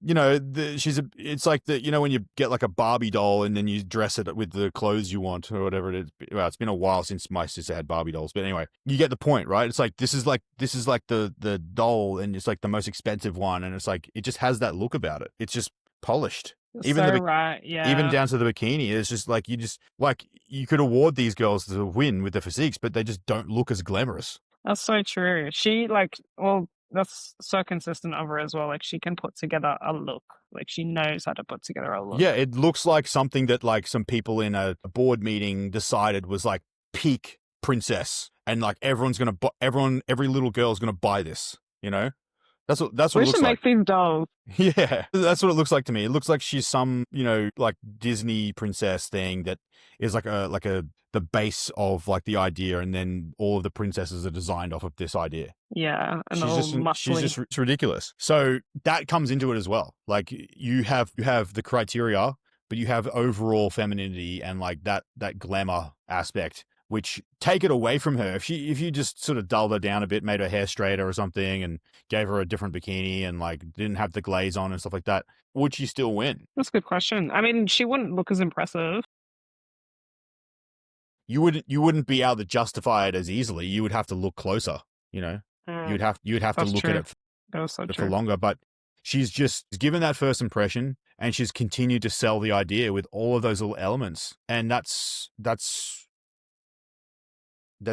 S1: You know, it's like when you get like a Barbie doll and then you dress it with the clothes you want or whatever it is. Well, it's been a while since my sister had Barbie dolls, but anyway, you get the point, right? It's like, this is like the doll and it's like the most expensive one. And it's like, it just has that look about it. It's just polished.
S2: Right. Yeah.
S1: Even down to the bikini. It's just like, you could award these girls to win with the physiques, but they just don't look as glamorous.
S2: That's so true. She that's so consistent of her as well. Like she can put together a look. Like she knows how to put together a look.
S1: Yeah, it looks like something that like some people in a board meeting decided was like peak princess, and like every little girl's gonna buy this. You know, that's what it looks like.
S2: We should make these dolls.
S1: Yeah, that's what it looks like to me. It looks like she's some like Disney princess thing that is like the base of like the idea, and then all of the princesses are designed off of this idea.
S2: Yeah, and
S1: she's just ridiculous. So that comes into it as well. Like you have the criteria, but you have overall femininity and like that glamour aspect, which take it away from her. If you just sort of dulled her down a bit, made her hair straighter or something, and gave her a different bikini and like didn't have the glaze on and stuff like that, would she still win?
S2: That's a good question. I mean, she wouldn't look as impressive.
S1: You wouldn't be able to justify it as easily. You would have to look closer, you know. You'd have to look at it for longer. But she's just given that first impression, and she's continued to sell the idea with all of those little elements, and that's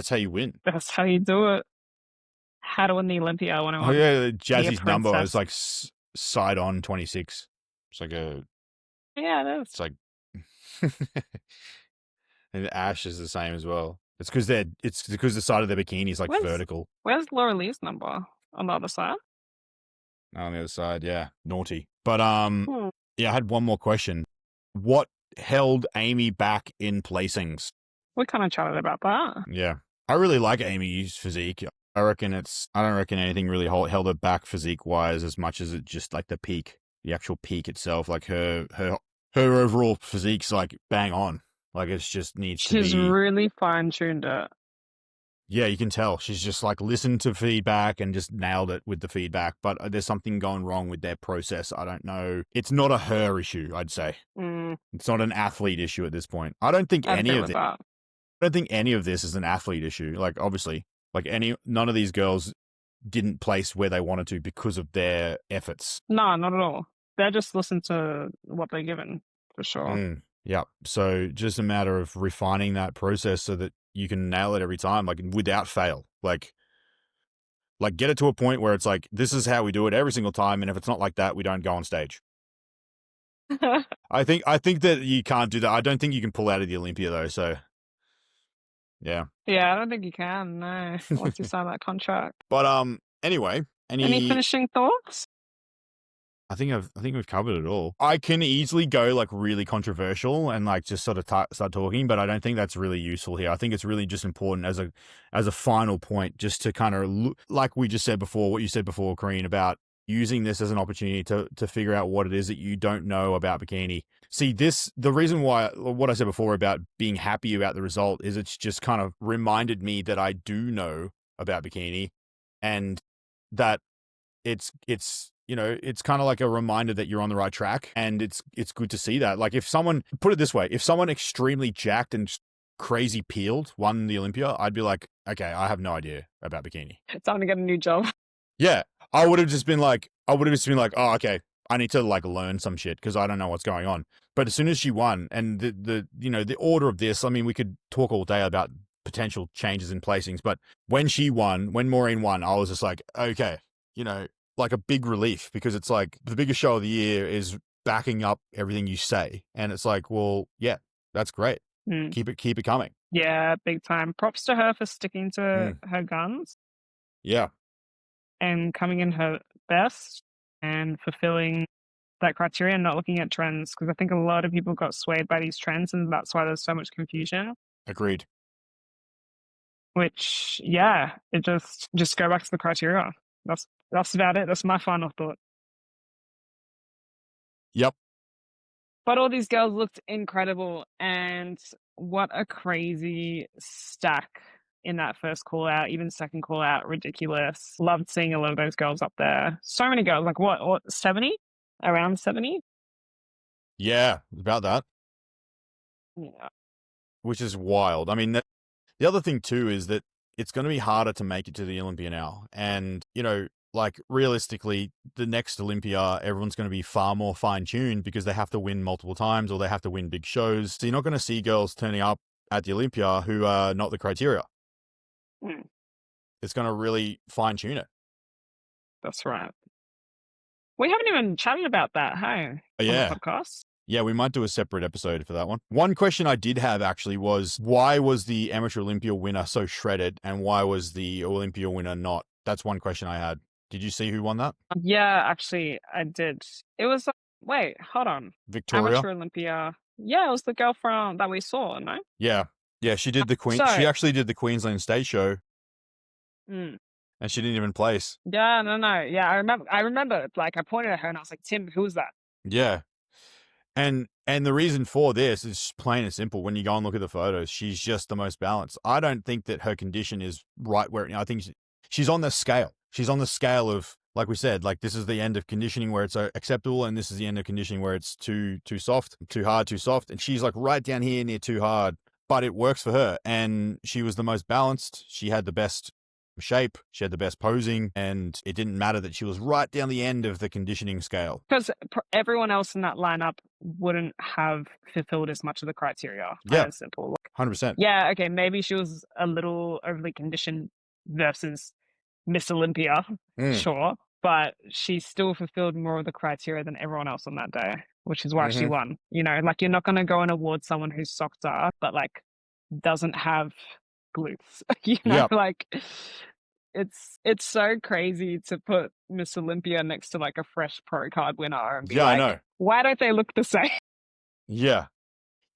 S1: how you win.
S2: That's how you do it. How to win the Olympia 101.
S1: Oh yeah, Jazzy's number is like side on 26. It's like a It's like, and Ash is the same as well. It's because the side of their bikini is like vertical.
S2: Where's Laura Lee's number? On the other side?
S1: On the other side, yeah, naughty. But yeah, I had one more question. What held Amy back in placings.
S2: We kind of chatted about that.
S1: Yeah. I really like Amy's physique. I don't reckon anything really held her back physique wise as much as it just like the actual peak itself. Like her overall physique's like bang on. Like it's just needs to be.
S2: She's really fine-tuned it.
S1: Yeah, you can tell. She's just like listened to feedback and just nailed it with the feedback. But there's something going wrong with their process. I don't know. It's not a her issue, I'd say. It's not an athlete issue at this point. I don't think any of this is an athlete issue. Like obviously, like none of these girls didn't place where they wanted to because of their efforts.
S2: No, not at all. They're just listening to what they're given, for sure.
S1: Yeah. So just a matter of refining that process so that you can nail it every time, like without fail. Like get it to a point where it's like, this is how we do it every single time. And if it's not like that, we don't go on stage. I think that you can't do that. I don't think you can pull out of the Olympia though. So yeah.
S2: Yeah, I don't think you can, no. Once you sign that contract.
S1: But anyway,
S2: any finishing thoughts?
S1: I think we've covered it all. I can easily go like really controversial and like just sort of start talking, but I don't think that's really useful here. I think it's really just important as a final point, just to kind of like we just said before, what you said before, Corrine, about using this as an opportunity to figure out what it is that you don't know about bikini. See, the reason why what I said before about being happy about the result is it's just kind of reminded me that I do know about bikini, and that it's it's kind of like a reminder that you're on the right track, and it's good to see that. Like if someone extremely jacked and crazy peeled won the Olympia, I'd be like, okay, I have no idea about bikini.
S2: It's time to get a new job.
S1: Yeah, I would have just been like, oh, okay, I need to like learn some shit because I don't know what's going on. But as soon as she won, and the order of this, I mean, we could talk all day about potential changes in placings, but when Maureen won, I was just like, okay, like a big relief, because it's like the biggest show of the year is backing up everything you say. And it's like, well, yeah, that's great. Keep it coming.
S2: Yeah, big time. Props to her for sticking to her guns.
S1: Yeah.
S2: And coming in her best and fulfilling that criteria and not looking at trends. Because I think a lot of people got swayed by these trends, and that's why there's so much confusion.
S1: Agreed.
S2: Which, yeah, it just go back to the criteria. That's about it. That's my final thought.
S1: Yep.
S2: But all these girls looked incredible, and what a crazy stack in that first call out, even second call out, ridiculous. Loved seeing a lot of those girls up there. So many girls, like what 70? Around 70?
S1: Yeah, about that.
S2: Yeah.
S1: Which is wild. I mean, the other thing too is that it's going to be harder to make it to the Olympia now. And, like realistically, the next Olympia, everyone's going to be far more fine-tuned because they have to win multiple times or they have to win big shows. So you're not going to see girls turning up at the Olympia who are not the criteria. It's going to really fine-tune it.
S2: That's right. We haven't even chatted about that, hey?
S1: Yeah.
S2: On the podcast.
S1: Yeah, we might do a separate episode for that one. One question I did have actually was, why was the amateur Olympia winner so shredded and why was the Olympia winner not? That's one question I had. Did you see who won that?
S2: Yeah, actually, I did. It was, wait, hold on.
S1: Victoria?
S2: Amateur Olympia. Yeah, it was the girl that we saw, no?
S1: Yeah. Yeah, she did she actually did the Queensland stage show. And she didn't even place.
S2: Yeah, no. Yeah, I remember, like, I pointed at her and I was like, Tim, who's that?
S1: Yeah. And the reason for this is plain and simple. When you go and look at the photos, she's just the most balanced. I don't think that her condition is right where, I think she's on the scale. She's on the scale of, like we said, like this is the end of conditioning where it's acceptable, and this is the end of conditioning where it's too soft, too hard, too soft. And she's like right down here near too hard, but it works for her. And she was the most balanced. She had the best shape, she had the best posing, and it didn't matter that she was right down the end of the conditioning scale.
S2: Because everyone else in that lineup wouldn't have fulfilled as much of the criteria.
S1: Yeah,
S2: simple.
S1: 100%.
S2: Yeah, okay, maybe she was a little overly conditioned versus Miss Olympia, sure, but she still fulfilled more of the criteria than everyone else on that day, which is why she won. Like you're not going to go and award someone who's socked up, but like doesn't have glutes.
S1: Yep.
S2: Like it's so crazy to put Miss Olympia next to like a fresh pro card winner and be
S1: I
S2: like,
S1: know.
S2: why don't they look the same?
S1: Yeah.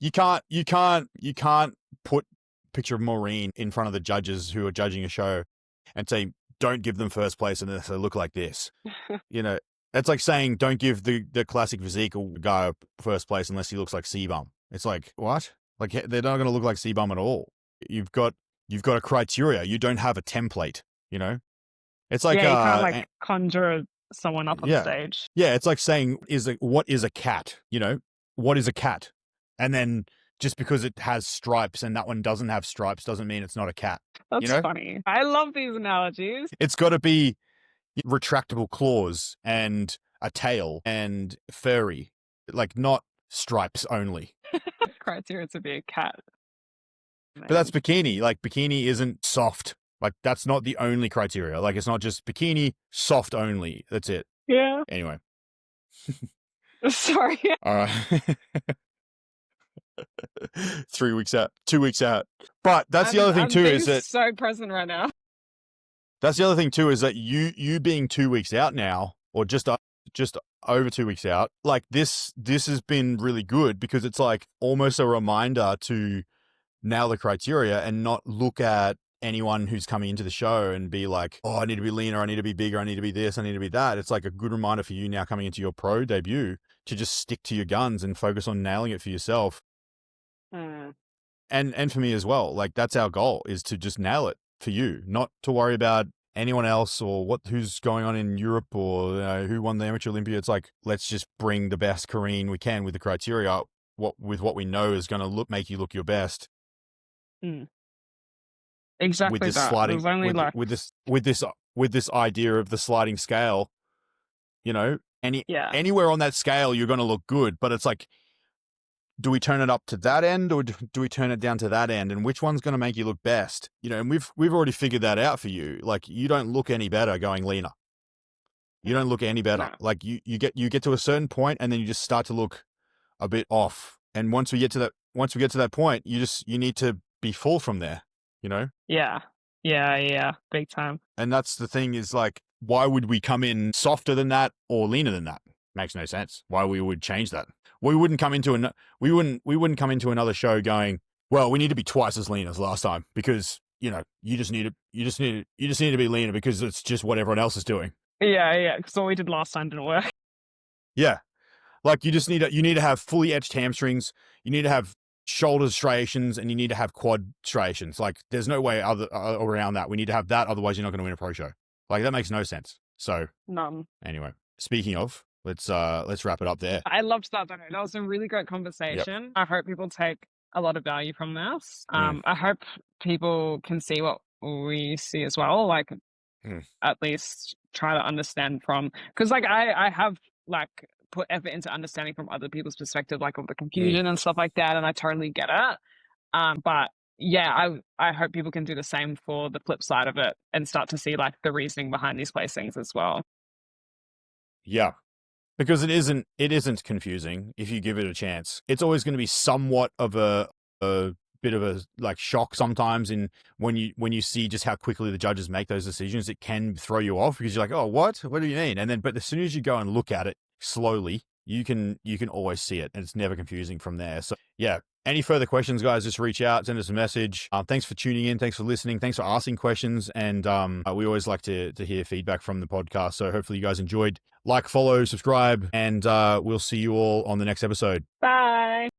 S1: you can't put picture of Maureen in front of the judges who are judging a show and say, don't give them first place unless they look like this. You know, that's like saying don't give the classic physique guy first place unless he looks like C-Bum. It's like, what? Like, they're not going to look like C-Bum at all. You've got a criteria. You don't have a template, you know? It's like,
S2: yeah, you can't like conjure someone up on
S1: yeah.
S2: stage.
S1: Yeah, it's like saying, what is a cat? You know, what is a cat? And then just because it has stripes and that one doesn't have stripes doesn't mean it's not a cat.
S2: That's
S1: you know?
S2: funny. I love these analogies.
S1: It's got to be retractable claws and a tail and furry, like not stripes only.
S2: Criteria to be a cat.
S1: But that's bikini. Like, bikini isn't soft. Like, that's not the only criteria. Like, it's not just bikini, soft only. That's it.
S2: Yeah.
S1: Anyway.
S2: Sorry.
S1: All right. 3 weeks out, 2 weeks out. But that's the other thing too, is that
S2: so present right now.
S1: That's the other thing too, is that you being 2 weeks out now, or just over 2 weeks out, like this has been really good because it's like almost a reminder to nail the criteria and not look at anyone who's coming into the show and be like, oh, I need to be leaner, I need to be bigger, I need to be this, I need to be that. It's like a good reminder for you now coming into your pro debut to just stick to your guns and focus on nailing it for yourself. And for me as well. Like, that's our goal, is to just nail it for you, not to worry about anyone else or who's going on in Europe or who won the Amateur Olympia. It's like, let's just bring the best Korean we can with the criteria, with what we know is going to make you look your best.
S2: Exactly.
S1: With this
S2: that.
S1: sliding,
S2: Only
S1: with this idea of the sliding scale, anywhere on that scale you're going to look good, but it's like, do we turn it up to that end or do we turn it down to that end? And which one's going to make you look best? And we've already figured that out for you. Like, you don't look any better going leaner. You don't look any better. No. Like, you get to a certain point and then you just start to look a bit off. And once we get to that point, you need to be full from there,
S2: Yeah. Big time.
S1: And that's the thing, is like, why would we come in softer than that or leaner than that? Makes no sense. Why we would change that? We wouldn't come into another show going, well, we need to be twice as lean as last time because you just need to be leaner because it's just what everyone else is doing.
S2: Yeah. Because what we did last time didn't work.
S1: Yeah, like you need to have fully etched hamstrings. You need to have shoulder striations and you need to have quad striations. Like, there's no way around that. We need to have that, otherwise you're not going to win a pro show. Like, that makes no sense. So,
S2: none.
S1: Anyway, speaking of. Let's wrap it up there.
S2: I loved that. That was a really great conversation. Yep. I hope people take a lot of value from this. I hope people can see what we see as well. Like, at least try to understand from, because like I have like put effort into understanding from other people's perspective, like of the confusion and stuff like that, and I totally get it. But yeah, I hope people can do the same for the flip side of it and start to see like the reasoning behind these placings as well.
S1: Yeah. Because it isn't confusing if you give it a chance. It's always going to be somewhat of a bit of a like shock sometimes when you see just how quickly the judges make those decisions. It can throw you off because you're like, oh, what do you mean? But as soon as you go and look at it slowly, you can always see it, and it's never confusing from there. So yeah. Any further questions, guys, just reach out, send us a message. Thanks for tuning in. Thanks for listening. Thanks for asking questions. And we always like to hear feedback from the podcast. So hopefully you guys enjoyed. Like, follow, subscribe, and we'll see you all on the next episode.
S2: Bye.